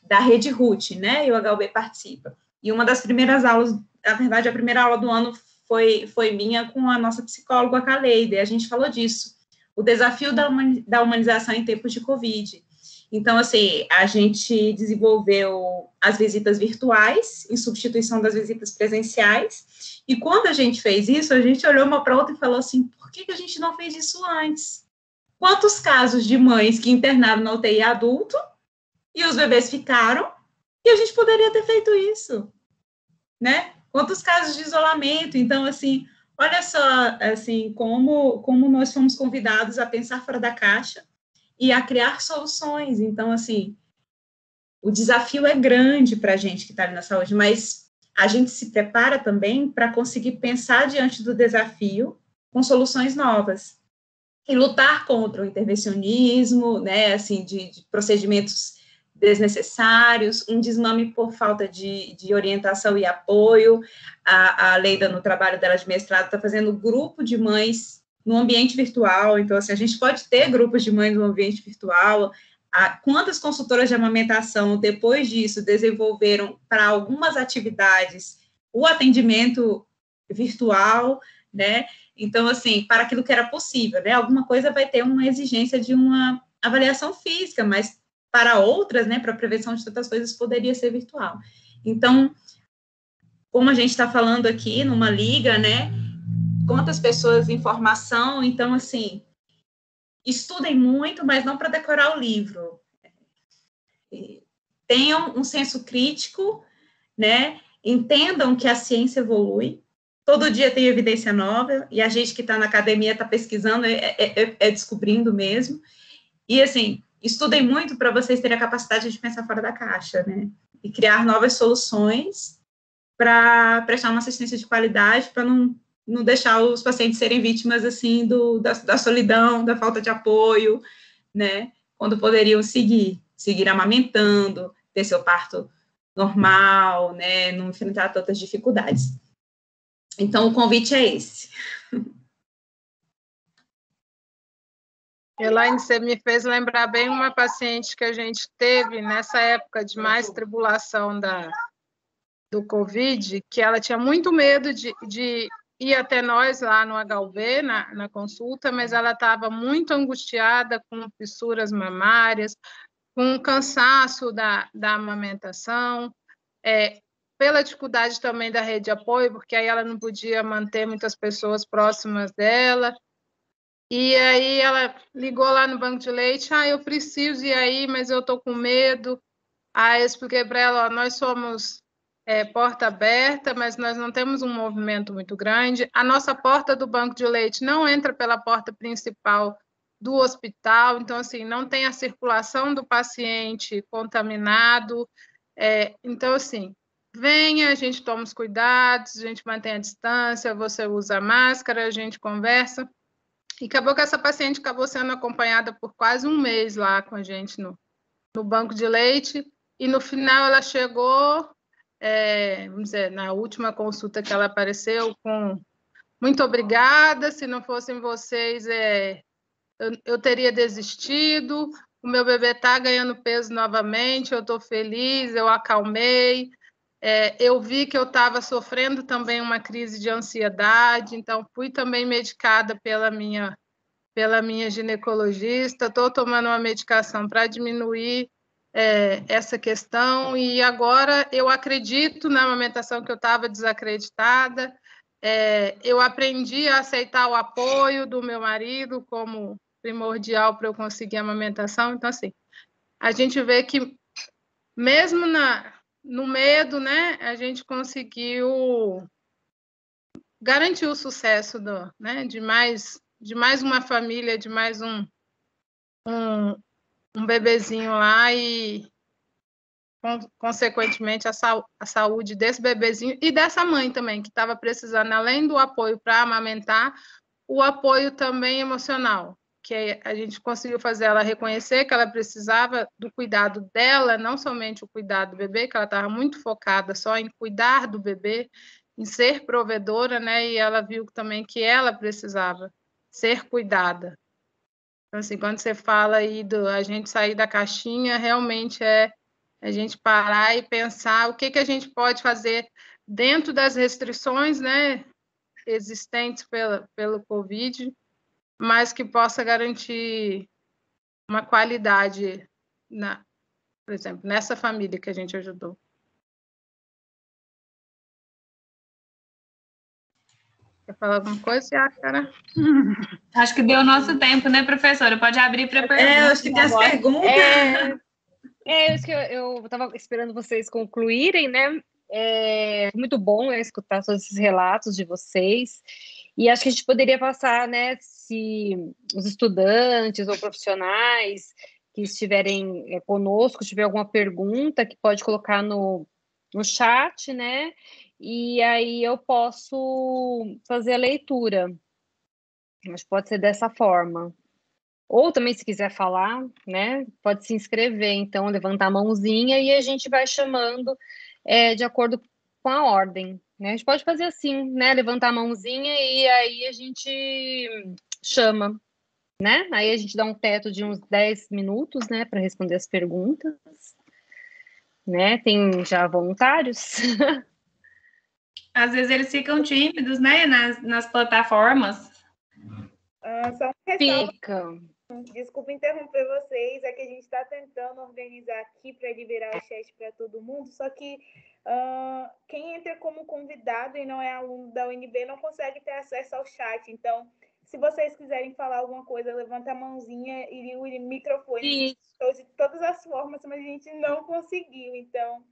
da Rede RUT, né? E o HUB participa. E uma das primeiras aulas, na verdade, a primeira aula do ano foi minha com a nossa psicóloga, a Kaleida, e a gente falou disso, o desafio da humanização em tempos de Covid. Então, assim, a gente desenvolveu as visitas virtuais, em substituição das visitas presenciais, e quando a gente fez isso, a gente olhou uma para outra e falou assim, por que a gente não fez isso antes? Quantos casos de mães que internaram na UTI adulto, e os bebês ficaram, e a gente poderia ter feito isso, né? Quantos casos de isolamento? Então, assim, Olha só, assim, como nós fomos convidados a pensar fora da caixa e a criar soluções. Então, assim, o desafio é grande para a gente que está ali na saúde, mas a gente se prepara também para conseguir pensar diante do desafio com soluções novas e lutar contra o intervencionismo, né, assim, de procedimentos desnecessários, um desmame por falta de orientação e apoio. A Leida, no trabalho dela de mestrado, está fazendo grupo de mães no ambiente virtual, então, assim, a gente pode ter grupos de mães no ambiente virtual. Quantas consultoras de amamentação, depois disso, desenvolveram para algumas atividades o atendimento virtual, né? Então, assim, para aquilo que era possível, né? Alguma coisa vai ter uma exigência de uma avaliação física, mas para outras, né, para a prevenção de tantas coisas, poderia ser virtual. Então, como a gente está falando aqui numa liga, né? Quantas pessoas em formação, então, assim, estudem muito, mas não para decorar o livro. Tenham um senso crítico, né? Entendam que a ciência evolui, todo dia tem evidência nova, e a gente que está na academia está pesquisando, descobrindo mesmo. E, assim, estudem muito para vocês terem a capacidade de pensar fora da caixa, né? E criar novas soluções para prestar uma assistência de qualidade, para não deixar os pacientes serem vítimas, assim, da solidão, da falta de apoio, né? Quando poderiam seguir amamentando, ter seu parto normal, né? Não enfrentar tantas dificuldades. Então, o convite é esse. Elaine, você me fez lembrar bem uma paciente que a gente teve nessa época de mais tribulação do Covid, que ela tinha muito medo de ir até nós lá no HUB, na consulta, mas ela estava muito angustiada com fissuras mamárias, com cansaço da amamentação, pela dificuldade também da rede de apoio, porque aí ela não podia manter muitas pessoas próximas dela. E aí ela ligou lá no banco de leite, eu preciso ir aí, mas eu estou com medo. Aí eu expliquei para ela, nós somos porta aberta, mas nós não temos um movimento muito grande. A nossa porta do banco de leite não entra pela porta principal do hospital, então, assim, não tem a circulação do paciente contaminado. Então, assim, venha, a gente toma os cuidados, a gente mantém a distância, você usa a máscara, a gente conversa. E acabou que essa paciente acabou sendo acompanhada por quase um mês lá com a gente no banco de leite, e no final ela chegou, vamos dizer, na última consulta que ela apareceu com muito obrigada, se não fossem vocês, eu teria desistido, o meu bebê está ganhando peso novamente, eu estou feliz, eu acalmei, eu vi que eu estava sofrendo também uma crise de ansiedade, então fui também medicada pela minha ginecologista, estou tomando uma medicação para diminuir essa questão, e agora eu acredito na amamentação que eu estava desacreditada, eu aprendi a aceitar o apoio do meu marido como primordial para eu conseguir a amamentação. Então, assim, a gente vê que mesmo no medo, né, a gente conseguiu garantir o sucesso de mais uma família, de mais um bebezinho lá, e consequentemente a saúde desse bebezinho e dessa mãe também, que estava precisando, além do apoio para amamentar, o apoio também emocional, que a gente conseguiu fazer ela reconhecer que ela precisava do cuidado dela, não somente o cuidado do bebê, que ela estava muito focada só em cuidar do bebê, em ser provedora, né? E ela viu também que ela precisava ser cuidada. Então, assim, quando você fala aí a gente sair da caixinha, realmente é a gente parar e pensar o que a gente pode fazer dentro das restrições, né, existentes pelo Covid, mas que possa garantir uma qualidade, por exemplo, nessa família que a gente ajudou. Quer falar alguma coisa, cara? Acho que deu o nosso tempo, né, professora? Pode abrir para perguntas. Acho que tem as perguntas. Isso que eu estava esperando vocês concluírem, né? Muito bom escutar todos esses relatos de vocês. E acho que a gente poderia passar, né, se os estudantes ou profissionais que estiverem conosco, tiver alguma pergunta, que pode colocar no chat, né? E aí eu posso fazer a leitura. Acho que pode ser dessa forma. Ou também, se quiser falar, né, pode se inscrever, então, levantar a mãozinha e a gente vai chamando de acordo com a ordem, né? A gente pode fazer assim, né, levantar a mãozinha e aí a gente chama, né? Aí a gente dá um teto de uns 10 minutos, né, para responder as perguntas, né? Tem já voluntários. Às vezes eles ficam tímidos, né, nas plataformas. Só um ressalva. Fica. Desculpa interromper vocês, é que a gente está tentando organizar aqui para liberar o chat para todo mundo, só que quem entra como convidado e não é aluno da UNB não consegue ter acesso ao chat. Então, se vocês quiserem falar alguma coisa, levanta a mãozinha e o microfone. De todas as formas, mas a gente não conseguiu. Então,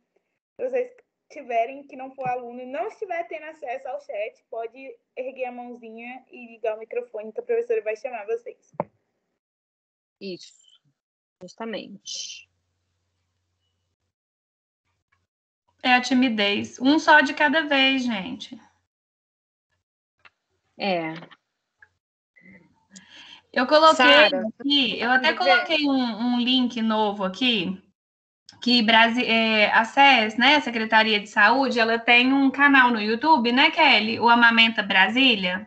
se vocês tiverem que não for aluno e não estiver tendo acesso ao chat, pode erguer a mãozinha e ligar o microfone que a professora vai chamar vocês. Isso, justamente. É a timidez. Um só de cada vez, gente. Eu coloquei Sara, aqui, eu até coloquei um link novo aqui, que a SES, né, a Secretaria de Saúde, ela tem um canal no YouTube, né, Kelly? O Amamenta Brasília.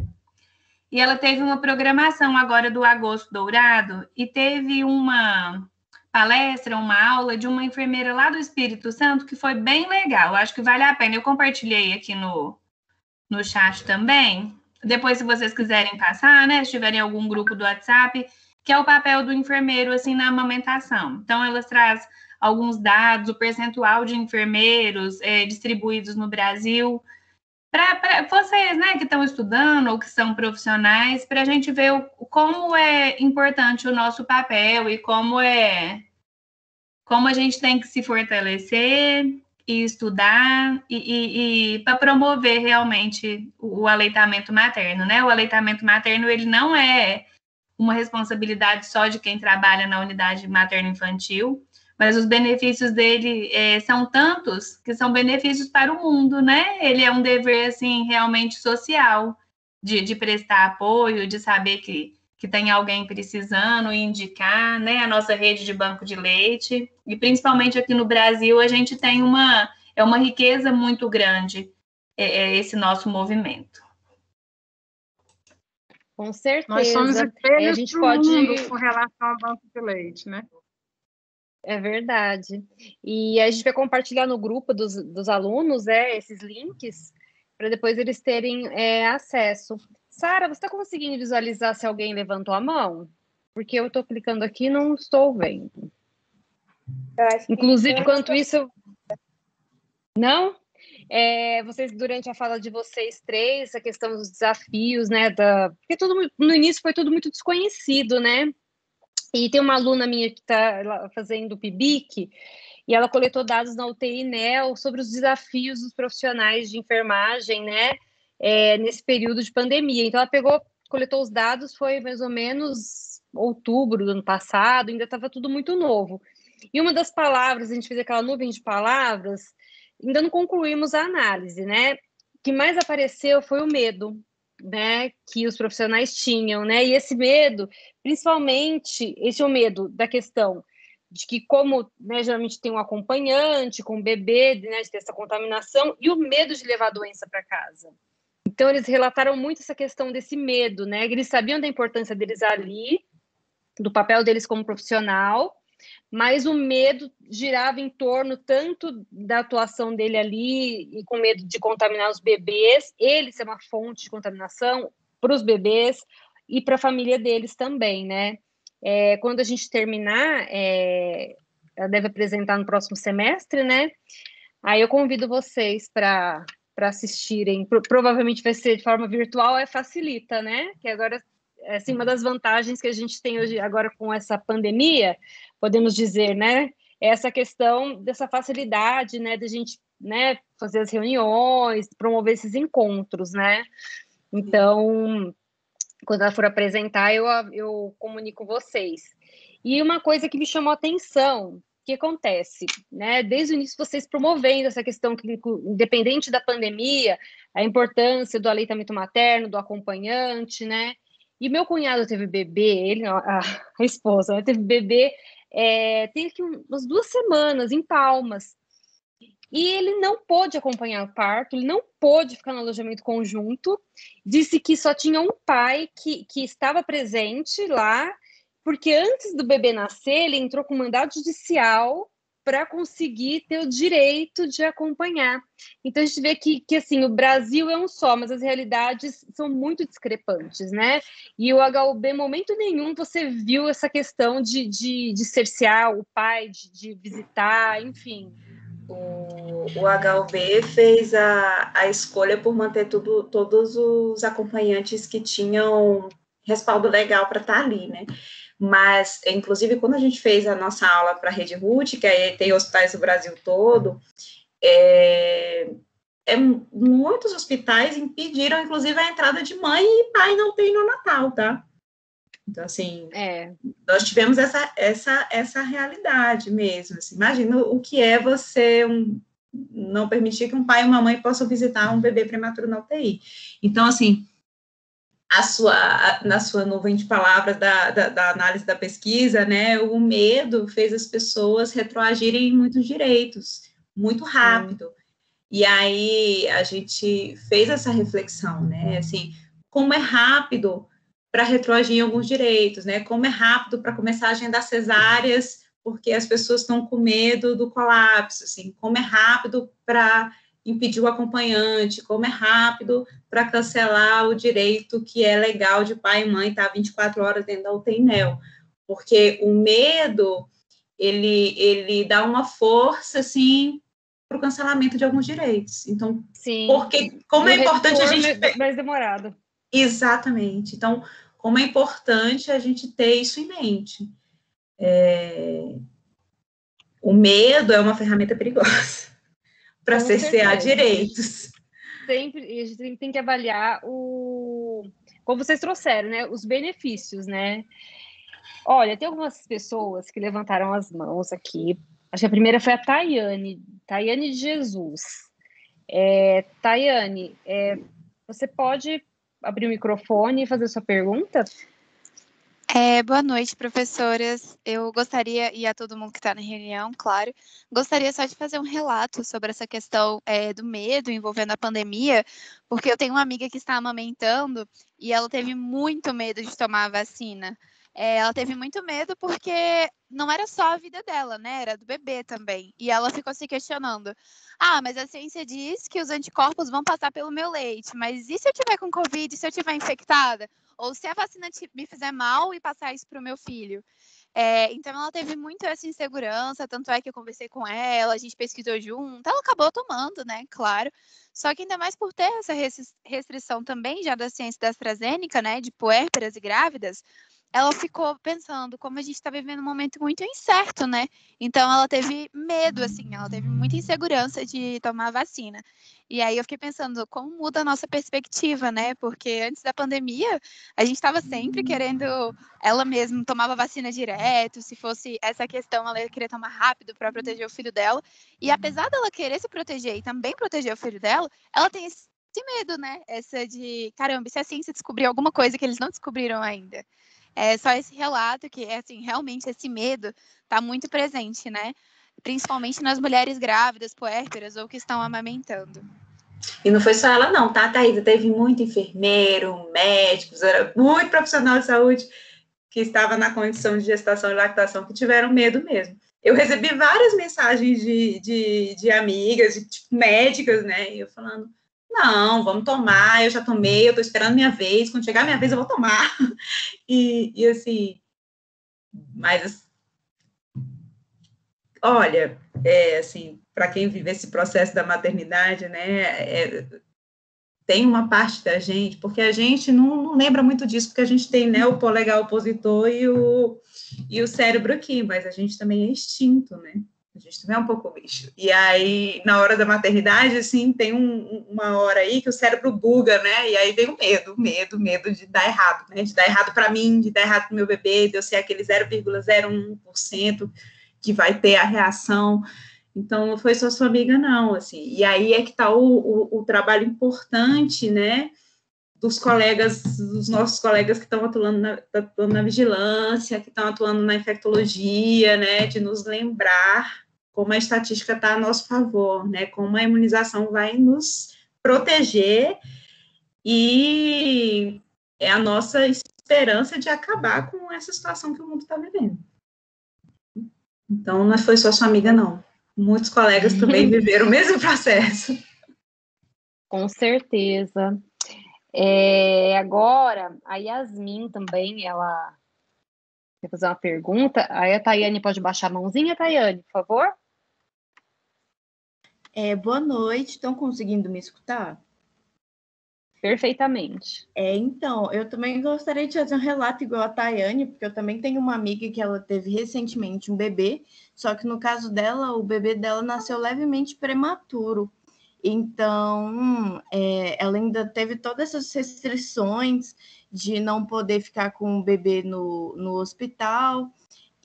E ela teve uma programação agora do Agosto Dourado e teve uma palestra, uma aula de uma enfermeira lá do Espírito Santo que foi bem legal. Acho que vale a pena. Eu compartilhei aqui no chat também. Depois, se vocês quiserem passar, né, se tiverem algum grupo do WhatsApp, que é o papel do enfermeiro, assim, na amamentação. Então, elas trazem alguns dados, o percentual de enfermeiros distribuídos no Brasil, para vocês, né, que estão estudando ou que são profissionais, para a gente ver como é importante o nosso papel e como a gente tem que se fortalecer e estudar e para promover realmente o aleitamento materno, né? O aleitamento materno, ele não é uma responsabilidade só de quem trabalha na unidade materno-infantil, mas os benefícios dele são tantos que são benefícios para o mundo, né? Ele é um dever, assim, realmente social, de prestar apoio, de saber que tem alguém precisando e indicar, né? A nossa rede de banco de leite. E principalmente aqui no Brasil, a gente tem uma riqueza muito grande, esse nosso movimento. Com certeza. Nós somos espelhos a gente do pode mundo com relação ao banco de leite, né? É verdade. E a gente vai compartilhar no grupo dos alunos esses links para depois eles terem acesso. Sara, você está conseguindo visualizar se alguém levantou a mão? Porque eu estou clicando aqui e não estou vendo. Inclusive, enquanto isso... Não? Vocês, durante a fala de vocês três, a questão dos desafios, né? Porque no início foi tudo muito desconhecido, né? E tem uma aluna minha que está fazendo o PIBIC e ela coletou dados na UTI NEL sobre os desafios dos profissionais de enfermagem, né, nesse período de pandemia. Então, ela coletou os dados, foi mais ou menos outubro do ano passado, ainda estava tudo muito novo. E uma das palavras, a gente fez aquela nuvem de palavras, ainda não concluímos a análise, né? O que mais apareceu foi o medo, né, que os profissionais tinham, né? E esse medo, principalmente, esse é o medo da questão de que, como, né, geralmente tem um acompanhante com um bebê, né, de ter essa contaminação, e o medo de levar a doença para casa. Então, eles relataram muito essa questão desse medo, né? Eles sabiam da importância deles ali, do papel deles como profissional, mas o medo girava em torno tanto da atuação dele ali e com medo de contaminar os bebês, ele ser uma fonte de contaminação para os bebês e para a família deles também, né? Quando a gente terminar, ela deve apresentar no próximo semestre, né? Aí eu convido vocês para assistirem. Provavelmente vai ser de forma virtual, facilita, né? Que agora, assim, uma das vantagens que a gente tem hoje agora com essa pandemia, podemos dizer, né? Essa questão dessa facilidade, né? De a gente, né, fazer as reuniões, promover esses encontros, né? Então, quando ela for apresentar, eu comunico vocês. E uma coisa que me chamou a atenção, o que acontece, né? Desde o início, vocês promovendo essa questão clínico, independente da pandemia, a importância do aleitamento materno, do acompanhante, né? E meu cunhado teve bebê, ele, a esposa, né, teve bebê, tem aqui umas 2 semanas, em Palmas. E ele não pôde acompanhar o parto, ele não pôde ficar no alojamento conjunto, disse que só tinha um pai que estava presente lá, porque antes do bebê nascer, ele entrou com mandado judicial para conseguir ter o direito de acompanhar. Então, a gente vê que assim, o Brasil é um só, mas as realidades são muito discrepantes, né? E o HUB, em momento nenhum, você viu essa questão de cercear o pai, de visitar, enfim. O HUB fez a escolha por manter todos os acompanhantes que tinham respaldo legal para estar ali, né? Mas, inclusive, quando a gente fez a nossa aula para a Rede Ruth, que aí tem hospitais do Brasil todo, muitos hospitais impediram, inclusive, a entrada de mãe e pai não tem no Natal, tá? Então, assim, nós tivemos essa realidade mesmo. Assim, imagina o que é você não permitir que um pai e uma mãe possam visitar um bebê prematuro na UTI. Então, assim, na sua nuvem de palavras da análise da pesquisa, né, o medo fez as pessoas retroagirem em muitos direitos, muito rápido. E aí a gente fez essa reflexão, né, assim, como é rápido para retroagir em alguns direitos, né? Como é rápido para começar a agendar cesáreas, porque as pessoas estão com medo do colapso, assim, como é rápido para impedir o acompanhante, como é rápido para cancelar o direito que é legal de pai e mãe estar 24 horas dentro da UTI-NEO, porque o medo, ele dá uma força, assim, para o cancelamento de alguns direitos. Então, sim, porque como é importante a gente... mais demorado. Exatamente. Então, como é importante a gente ter isso em mente. O medo é uma ferramenta perigosa para cercear direitos. A gente sempre tem que avaliar como vocês trouxeram, né? Os benefícios, né? Olha, tem algumas pessoas que levantaram as mãos aqui. Acho que a primeira foi a Tayane de Jesus. Tayane, você pode abrir o microfone e fazer sua pergunta? Boa noite, professoras. Eu gostaria, e a todo mundo que está na reunião, claro, gostaria só de fazer um relato sobre essa questão do medo envolvendo a pandemia, porque eu tenho uma amiga que está amamentando e ela teve muito medo de tomar a vacina. Ela teve muito medo porque não era só a vida dela, né? Era do bebê também. E ela ficou se questionando. Mas a ciência diz que os anticorpos vão passar pelo meu leite, mas e se eu tiver com Covid, se eu tiver infectada? Ou se a vacina me fizer mal e passar isso para o meu filho. Então, ela teve muito essa insegurança, tanto é que eu conversei com ela, a gente pesquisou junto, ela acabou tomando, né, claro. Só que ainda mais por ter essa restrição também, já da ciência da AstraZeneca, né, de puérperas e grávidas, ela ficou pensando como a gente está vivendo um momento muito incerto, né? Então, ela teve medo, assim, ela teve muita insegurança de tomar a vacina. E aí eu fiquei pensando como muda a nossa perspectiva, né? Porque antes da pandemia, a gente estava sempre querendo, ela mesma tomava vacina direto, se fosse essa questão, ela queria tomar rápido para proteger o filho dela. E apesar dela querer se proteger e também proteger o filho dela, ela tem esse medo, né? Essa de, caramba, se a ciência descobrir alguma coisa que eles não descobriram ainda. Só esse relato que, assim, realmente esse medo está muito presente, né? Principalmente nas mulheres grávidas, puérperas ou que estão amamentando. E não foi só ela não, tá, Thaisa? Teve muito enfermeiro, médicos, era muito profissional de saúde que estava na condição de gestação e lactação que tiveram medo mesmo. Eu recebi várias mensagens de amigas, de tipo, médicas, né? E eu falando, não, vamos tomar, eu já tomei, eu tô esperando minha vez, quando chegar a minha vez eu vou tomar. E assim, mas olha, assim, para quem vive esse processo da maternidade, né, tem uma parte da gente, porque a gente não lembra muito disso, porque a gente tem, né, o polegar opositor e o cérebro aqui, mas a gente também é instinto, né, A gente também é um pouco bicho. E aí, na hora da maternidade, assim, tem uma hora aí que o cérebro buga, né? E aí vem o medo de dar errado, né? De dar errado para mim, de dar errado para o meu bebê, de eu ser aquele 0,01% que vai ter a reação. Então, não foi só sua amiga, não, assim. E aí é que está o trabalho importante, né? Dos nossos colegas que estão atuando na vigilância, que estão atuando na infectologia, né? De nos lembrar como a estatística está a nosso favor, né? Como a imunização vai nos proteger e é a nossa esperança de acabar com essa situação que o mundo está vivendo. Então, não foi só sua amiga, não. Muitos colegas também viveram o mesmo processo. Com certeza. Agora, a Yasmin também, ela quer fazer uma pergunta. Aí a Tayane pode baixar a mãozinha, Tayane, por favor? Boa noite, estão conseguindo me escutar? Perfeitamente. Então, eu também gostaria de fazer um relato igual a Tayane, porque eu também tenho uma amiga que ela teve recentemente um bebê, só que no caso dela, o bebê dela nasceu levemente prematuro. Então, ela ainda teve todas essas restrições de não poder ficar com o bebê no hospital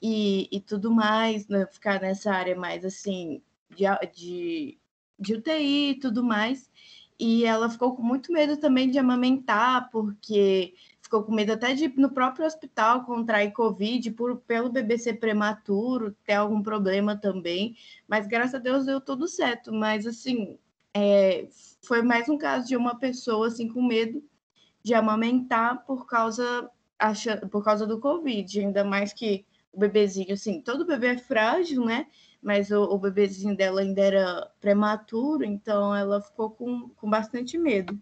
e tudo mais, né? Ficar nessa área mais assim de UTI e tudo mais. E ela ficou com muito medo também de amamentar, porque ficou com medo até de ir no próprio hospital contrair Covid, pelo bebê ser prematuro, ter algum problema também. Mas graças a Deus deu tudo certo. Mas assim, foi mais um caso de uma pessoa assim com medo de amamentar por causa do Covid, ainda mais que o bebezinho, assim, todo bebê é frágil, né? Mas o bebezinho dela ainda era prematuro, então ela ficou com bastante medo.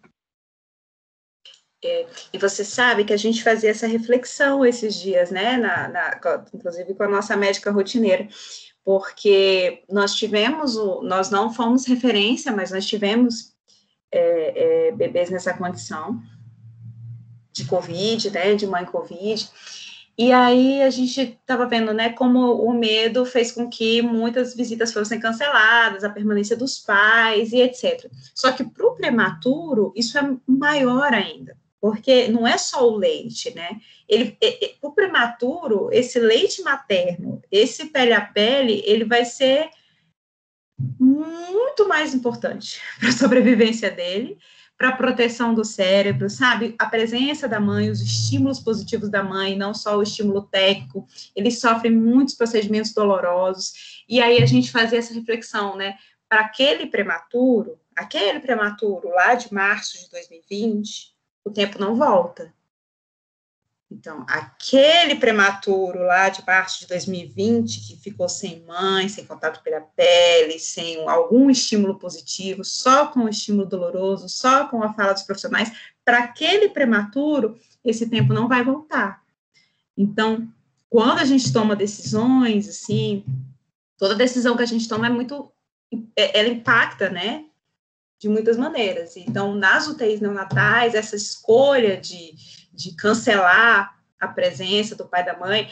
E você sabe que a gente fazia essa reflexão esses dias, né? Inclusive com a nossa médica rotineira, porque nós não fomos referência, mas nós tivemos bebês nessa condição de Covid, né? De mãe Covid. E aí a gente estava vendo, né, como o medo fez com que muitas visitas fossem canceladas, a permanência dos pais e etc. Só que para o prematuro, isso é maior ainda, porque não é só o leite, né? O prematuro, esse leite materno, esse pele a pele, ele vai ser muito mais importante para a sobrevivência dele, para a proteção do cérebro, sabe? A presença da mãe, os estímulos positivos da mãe, não só o estímulo técnico, eles sofrem muitos procedimentos dolorosos, e aí a gente fazia essa reflexão, né? Para aquele prematuro lá de março de 2020, o tempo não volta. Então, aquele prematuro lá de março de 2020, que ficou sem mãe, sem contato pela pele, sem algum estímulo positivo, só com o estímulo doloroso, só com a fala dos profissionais, para aquele prematuro, esse tempo não vai voltar. Então, quando a gente toma decisões, assim, toda decisão que a gente toma ela impacta, né, de muitas maneiras. Então, nas UTIs neonatais, essa escolha de cancelar a presença do pai e da mãe,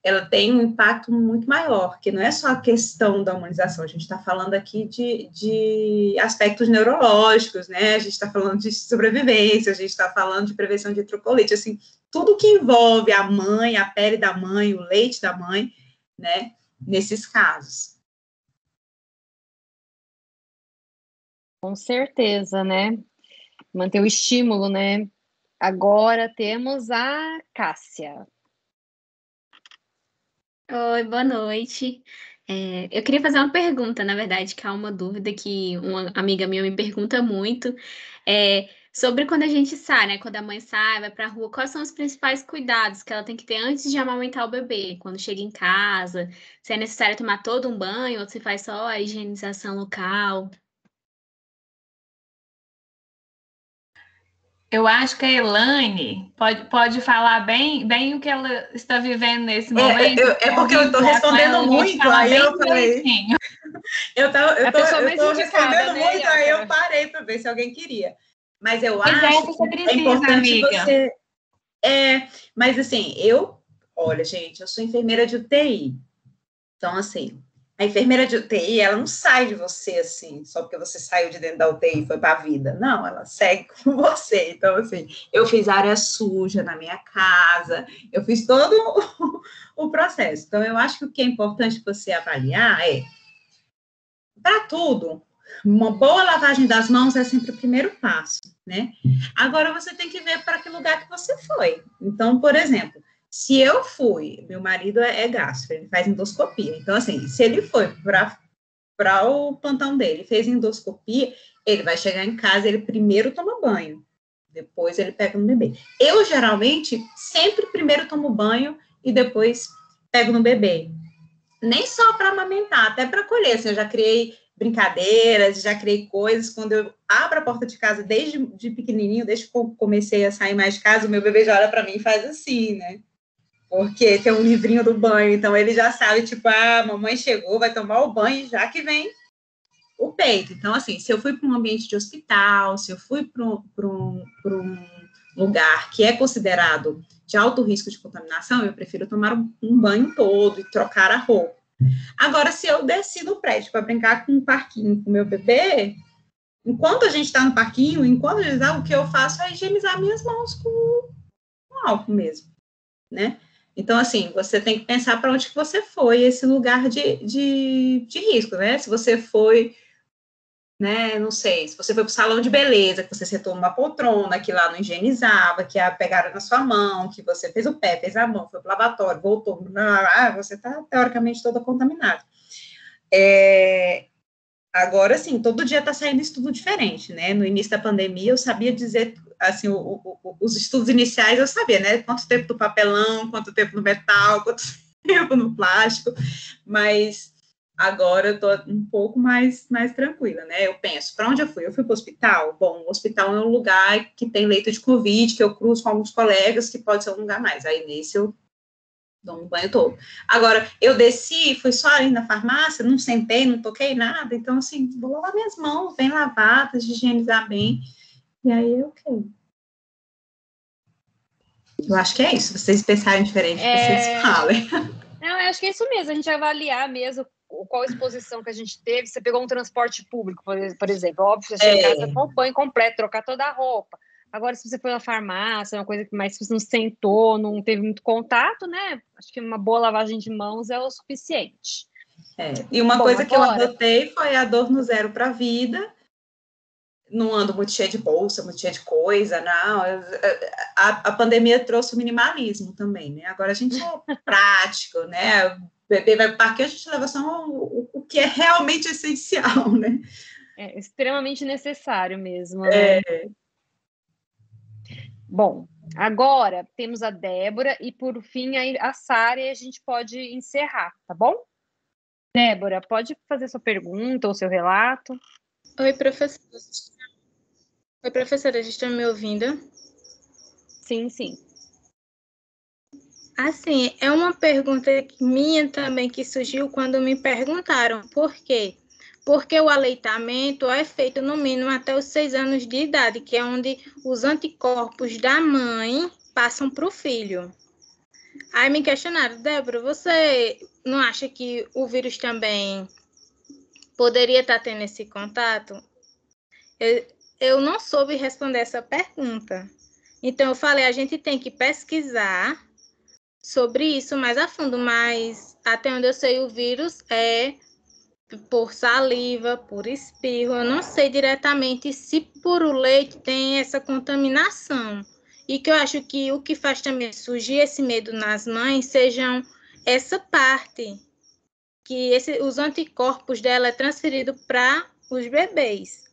ela tem um impacto muito maior, que não é só a questão da imunização, a gente está falando aqui de aspectos neurológicos, né, a gente está falando de sobrevivência, a gente está falando de prevenção de enterocolite, assim, tudo que envolve a mãe, a pele da mãe, o leite da mãe, né, nesses casos. Com certeza, né? Manter o estímulo, né? Agora temos a Cássia. Oi, boa noite. Eu queria fazer uma pergunta, na verdade, que é uma dúvida que uma amiga minha me pergunta muito, sobre quando a gente sai, né? Quando a mãe sai, vai para a rua, quais são os principais cuidados que ela tem que ter antes de amamentar o bebê, quando chega em casa, se é necessário tomar todo um banho ou se faz só a higienização local. Eu acho que a Elaine pode falar bem o que ela está vivendo nesse momento. Porque eu estou respondendo muito, aí eu falei. Eu estou respondendo né, muito, aí eu parei para ver se alguém queria. Mas eu acho que é importante amiga. você. Mas assim, olha, gente, eu sou enfermeira de UTI. Então, assim, A enfermeira de UTI, ela não sai de você, assim, só porque você saiu de dentro da UTI e foi para a vida. Não, ela segue com você. Então, assim, eu fiz área suja na minha casa, eu fiz todo o processo. Então, eu acho que o que é importante você avaliar é, para tudo, uma boa lavagem das mãos é sempre o primeiro passo, né? Agora, você tem que ver para que lugar que você foi. Então, por exemplo, se eu fui, meu marido é gastro, ele faz endoscopia. Então, assim, se ele foi para o plantão dele, fez endoscopia, ele vai chegar em casa, ele primeiro toma banho, depois ele pega no bebê. Eu, geralmente, sempre primeiro tomo banho e depois pego no bebê. Nem só para amamentar, até para colher. Assim, eu já criei brincadeiras, já criei coisas. Quando eu abro a porta de casa, desde de pequenininho, desde que eu comecei a sair mais de casa, o meu bebê já olha para mim e faz assim, né? Porque tem um livrinho do banho, então ele já sabe, tipo, a mamãe chegou, vai tomar o banho, já que vem o peito. Então, assim, se eu fui para um ambiente de hospital, se eu fui para um lugar que é considerado de alto risco de contaminação, eu prefiro tomar um banho todo e trocar a roupa. Agora, se eu desci no prédio para brincar com um parquinho com meu bebê, enquanto a gente está no parquinho, enquanto a gente está, o que eu faço é higienizar minhas mãos com álcool mesmo, né? Então, assim, você tem que pensar para onde que você foi, esse lugar de risco, né? Se você foi, né, não sei, se você foi para o salão de beleza, que você sentou numa poltrona, que lá não higienizava, que pegaram na sua mão, que você fez o pé, fez a mão, foi para o lavatório, voltou, você está, teoricamente, toda contaminada. Agora, assim, todo dia está saindo estudo diferente, né? No início da pandemia, eu sabia dizer, assim, os estudos iniciais eu sabia, né? Quanto tempo no papelão, quanto tempo no metal, quanto tempo no plástico, mas agora eu estou um pouco mais tranquila, né? Eu penso, para onde eu fui? Eu fui para o hospital? Bom, o hospital é um lugar que tem leito de Covid, que eu cruzo com alguns colegas, que pode ser um lugar mais. Aí, nesse, eu dou um banho todo. Agora, eu desci, fui só ali na farmácia, não sentei, não toquei nada, então, assim, vou lavar minhas mãos, bem lavadas, higienizar bem, e aí, ok. Eu acho que é isso, vocês pensarem diferente, vocês falem. Não, eu acho que é isso mesmo, a gente avaliar mesmo qual exposição que a gente teve. Você pegou um transporte público, por exemplo, óbvio, você chega em casa com o banho completo, trocar toda a roupa. Agora, se você foi na farmácia, uma coisa que mais você não sentou, não teve muito contato, né? Acho que uma boa lavagem de mãos é o suficiente. E uma coisa que eu adotei foi a dor no zero para a vida. Não ando muito cheia de bolsa, muito cheia de coisa, não. A pandemia trouxe o minimalismo também, né? Agora a gente é prático, né? O bebê vai para o parque, a gente leva só o que é realmente essencial, né? É extremamente necessário mesmo, né? Bom, agora temos a Débora e, por fim, a Sara, e a gente pode encerrar, tá bom? Débora, pode fazer sua pergunta ou seu relato? Oi, professora. Oi, professora, a gente está me ouvindo? Sim, sim. Assim, é uma pergunta minha também que surgiu quando me perguntaram por quê? Porque o aleitamento é feito no mínimo até os 6 anos de idade, que é onde os anticorpos da mãe passam para o filho. Aí me questionaram, Débora, você não acha que o vírus também poderia estar tendo esse contato? Eu não soube responder essa pergunta. Então, eu falei, a gente tem que pesquisar sobre isso mais a fundo, mas até onde eu sei, o vírus é por saliva, por espirro. Eu não sei diretamente se por o leite tem essa contaminação. E que eu acho que o que faz também surgir esse medo nas mães sejam essa parte, que os anticorpos dela é transferido para os bebês.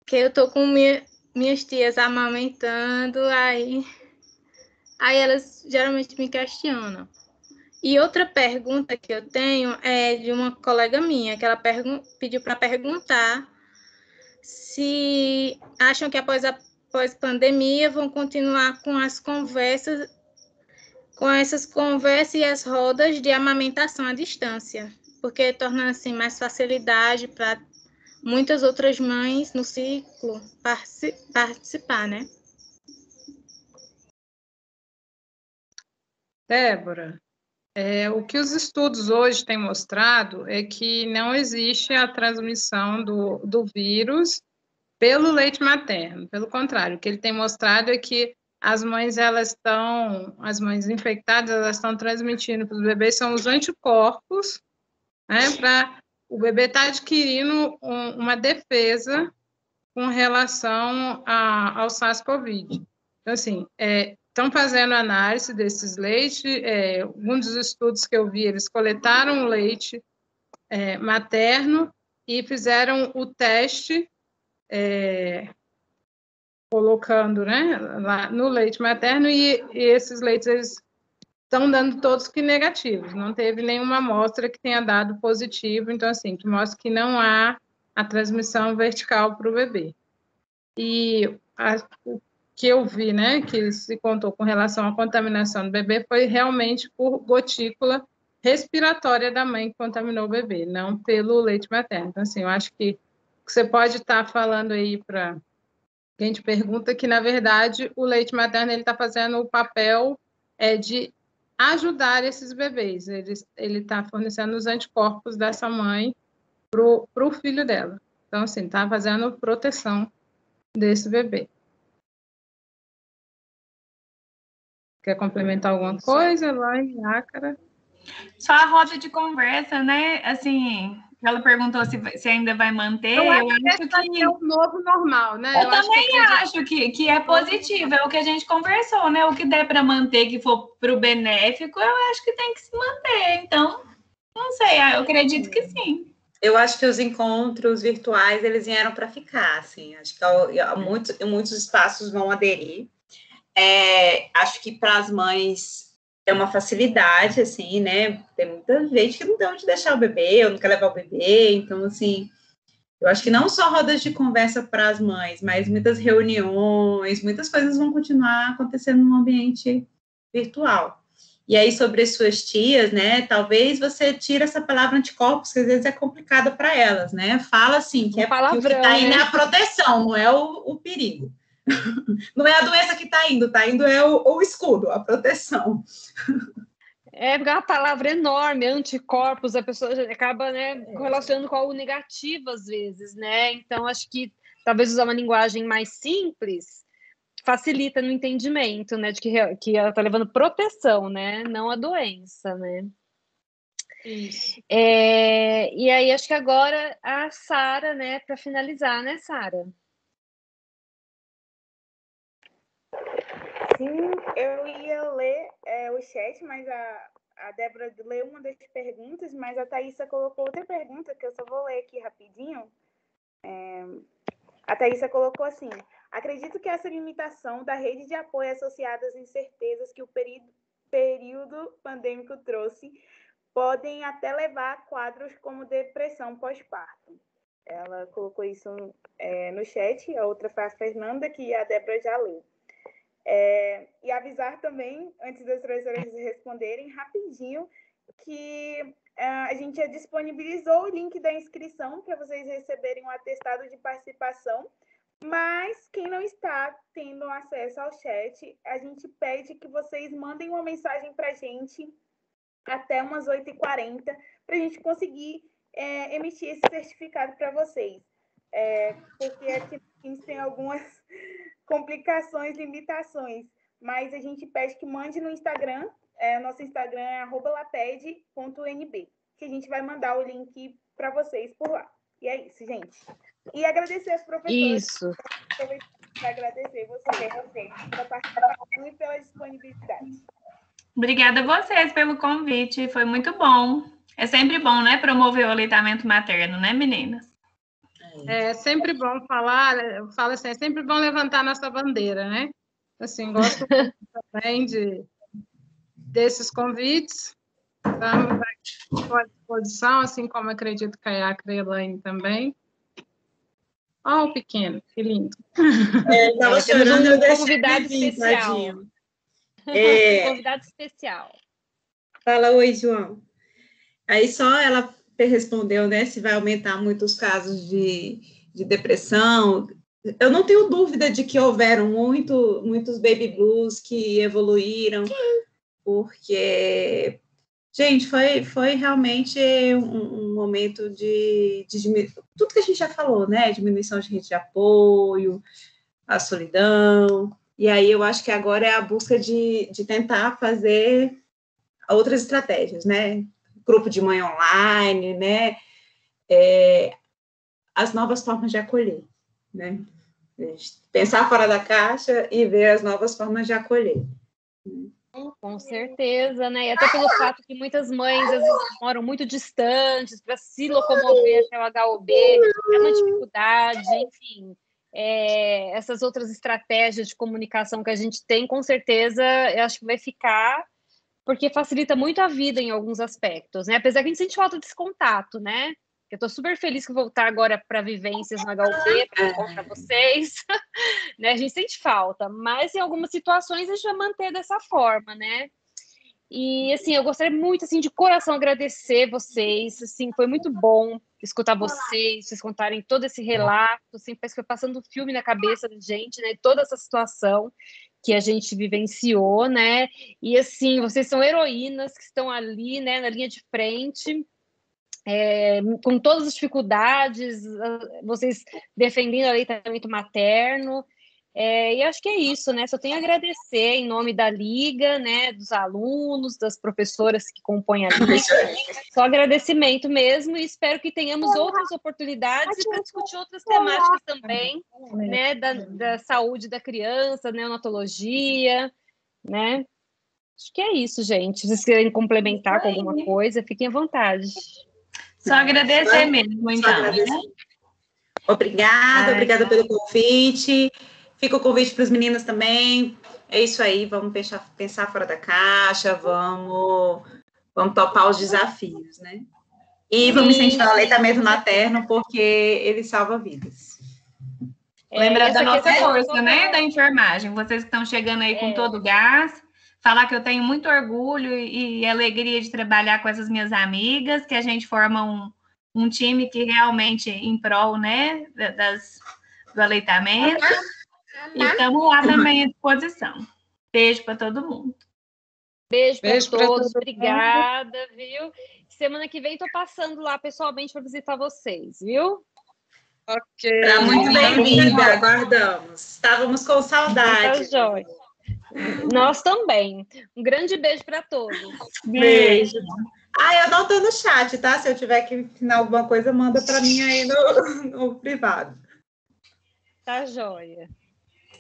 Que eu tô com minhas tias amamentando, aí elas geralmente me questionam. E outra pergunta que eu tenho é de uma colega minha, que ela pediu para perguntar se acham que após a pandemia vão continuar com as conversas, com essas conversas e as rodas de amamentação à distância, porque torna assim mais facilidade para muitas outras mães no ciclo participar, né? Débora, O que os estudos hoje têm mostrado é que não existe a transmissão do vírus pelo leite materno. Pelo contrário, o que ele tem mostrado é que as mães infectadas, elas estão transmitindo para os bebês são os anticorpos, né, para o bebê estar adquirindo uma defesa com relação ao SARS-CoV. Então, assim, estão fazendo análise desses leites. Um dos estudos que eu vi, eles coletaram o leite materno e fizeram o teste colocando, né, lá no leite materno, e esses leites eles estão dando todos que negativos. Não teve nenhuma amostra que tenha dado positivo. Então, assim, que mostra que não há a transmissão vertical para o bebê. E o que eu vi, né, que se contou com relação à contaminação do bebê foi realmente por gotícula respiratória da mãe que contaminou o bebê, não pelo leite materno. Então, assim, eu acho que você pode estar falando aí para quem te pergunta que, na verdade, o leite materno ele está fazendo o papel de ajudar esses bebês. Ele está fornecendo os anticorpos dessa mãe para o filho dela. Então, assim, está fazendo proteção desse bebê. Quer complementar alguma coisa, Elaine, Ácara? Só a roda de conversa, né? Assim, ela perguntou se ainda vai manter. Eu acho que é o novo normal, né? Eu também acho que é positivo, é o que a gente conversou, né? O que der para manter, que for para o benéfico, eu acho que tem que se manter. Então, não sei, eu acredito que sim. Eu acho que os encontros virtuais, eles vieram para ficar, assim. Acho que muitos espaços vão aderir. Acho que para as mães é uma facilidade, assim, né? Tem muita gente que não tem onde deixar o bebê, ou não quer levar o bebê. Então, assim, eu acho que não só rodas de conversa para as mães, mas muitas reuniões, muitas coisas vão continuar acontecendo no ambiente virtual. E aí, sobre as suas tias, né, talvez você tire essa palavra anticorpos, que às vezes é complicada para elas, né? Fala assim, que, que o que está indo é a proteção, não é o perigo. Não é a doença que está indo o escudo, a proteção. É uma palavra enorme, anticorpos, a pessoa acaba, né, correlacionando com algo negativo às vezes, né? Então, acho que talvez usar uma linguagem mais simples facilita no entendimento, né, de que ela está levando proteção, né, não a doença, né? Isso. E aí, acho que agora a Sara, né, para finalizar, né, Sara? Sim, eu ia ler o chat, mas a Débora leu uma das perguntas, mas a Thaísa colocou outra pergunta, que eu só vou ler aqui rapidinho. A Thaísa colocou assim: acredito que essa limitação da rede de apoio associada às incertezas que o período pandêmico trouxe podem até levar a quadros como depressão pós-parto. Ela colocou isso no chat, a outra foi a Fernanda, que a Débora já leu. E avisar também, antes das professoras responderem, rapidinho, que a gente já disponibilizou o link da inscrição para vocês receberem um atestado de participação, mas quem não está tendo acesso ao chat, a gente pede que vocês mandem uma mensagem para a gente até umas 8h40, para a gente conseguir emitir esse certificado para vocês. Porque aqui a gente tem algumas complicações, limitações, mas a gente pede que mande no Instagram, nosso Instagram é @laped.nb, que a gente vai mandar o link para vocês por lá. E é isso, gente. E agradecer as professoras. Isso. Agradecer você pela participação e pela disponibilidade. Obrigada a vocês pelo convite, foi muito bom. É sempre bom, né, promover o aleitamento materno, né, meninas? É sempre bom falar, eu falo assim, é sempre bom levantar nossa bandeira, né? Assim, gosto também desses convites, estamos aqui à disposição, assim como acredito que a Acre e a Elaine também. Ó, o pequeno, que lindo. Estava chorando, eu deixei convidado especial. Convidado especial. Fala, oi, João. Aí só ela respondeu, né, se vai aumentar muito os casos de depressão. Eu não tenho dúvida de que houveram muitos baby blues que evoluíram, porque Gente, foi realmente um momento de tudo que a gente já falou, né? Diminuição de rede de apoio, a solidão. E aí eu acho que agora é a busca de tentar fazer outras estratégias, né? Grupo de mãe online, né? As novas formas de acolher, né? Pensar fora da caixa e ver as novas formas de acolher. Com certeza, né? E até pelo fato que muitas mães às vezes moram muito distantes para se locomover até o HUB, é uma dificuldade, enfim. Essas outras estratégias de comunicação que a gente tem, com certeza, eu acho que vai ficar, porque facilita muito a vida em alguns aspectos, né? Apesar que a gente sente falta desse contato, né? Eu estou super feliz que vou voltar agora para vivências no HUB, para encontrar vocês. Né? A gente sente falta, mas em algumas situações a gente vai manter dessa forma, né? E, assim, eu gostaria muito, assim, de coração agradecer vocês, assim, foi muito bom escutar vocês contarem todo esse relato, assim, parece que foi passando um filme na cabeça da gente, né? Toda essa situação que a gente vivenciou, né? E, assim, vocês são heroínas que estão ali, né, na linha de frente, com todas as dificuldades, vocês defendendo o aleitamento materno, e acho que é isso, né? Só tenho a agradecer em nome da Liga, né? Dos alunos, das professoras que compõem a Liga. Só agradecimento mesmo, e espero que tenhamos outras oportunidades para discutir outras temáticas também, né? Da saúde da criança, neonatologia, né? Acho que é isso, gente. Se vocês querem complementar com alguma coisa, fiquem à vontade. Só agradecer mesmo, então. Obrigada pelo convite. Fica o convite para os meninos também. É isso aí, vamos pensar fora da caixa, vamos topar os desafios, né? E vamos incentivar o aleitamento materno, porque ele salva vidas. Lembra da nossa força, né? Da enfermagem. Vocês que estão chegando aí com todo o gás. Falar que eu tenho muito orgulho e alegria de trabalhar com essas minhas amigas, que a gente forma um time que realmente em prol, né, do aleitamento. E estamos lá também à disposição. Beijo para todo mundo. Beijo para todos. Obrigada, viu? Semana que vem estou passando lá pessoalmente para visitar vocês, viu? Ok. Tá muito bem-vinda, aguardamos. Estávamos com saudade. Tá jóia. Nós também. Um grande beijo para todos. Beijo. Eu não estou no chat, tá? Se eu tiver que ensinar alguma coisa, manda para mim aí no privado. Tá jóia.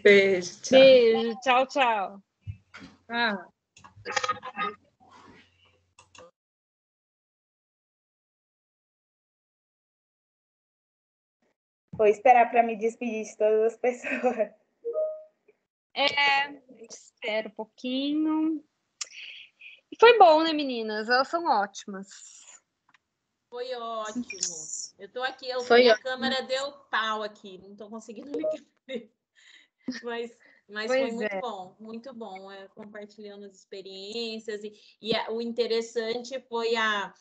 Beijo. Tchau. Beijo. Tchau, tchau. Vou esperar para me despedir de todas as pessoas. Espero um pouquinho. E foi bom, né, meninas? Elas são ótimas. Foi ótimo. Eu tô aqui, minha câmera deu pau aqui, não tô conseguindo ligar. Mas foi muito bom, compartilhando as experiências. E o interessante foi a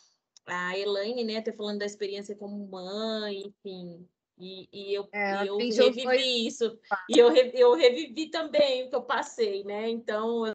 Elaine, né, ter falando da experiência como mãe, enfim. E eu revivi isso. E eu revivi também o que eu passei, né? Então,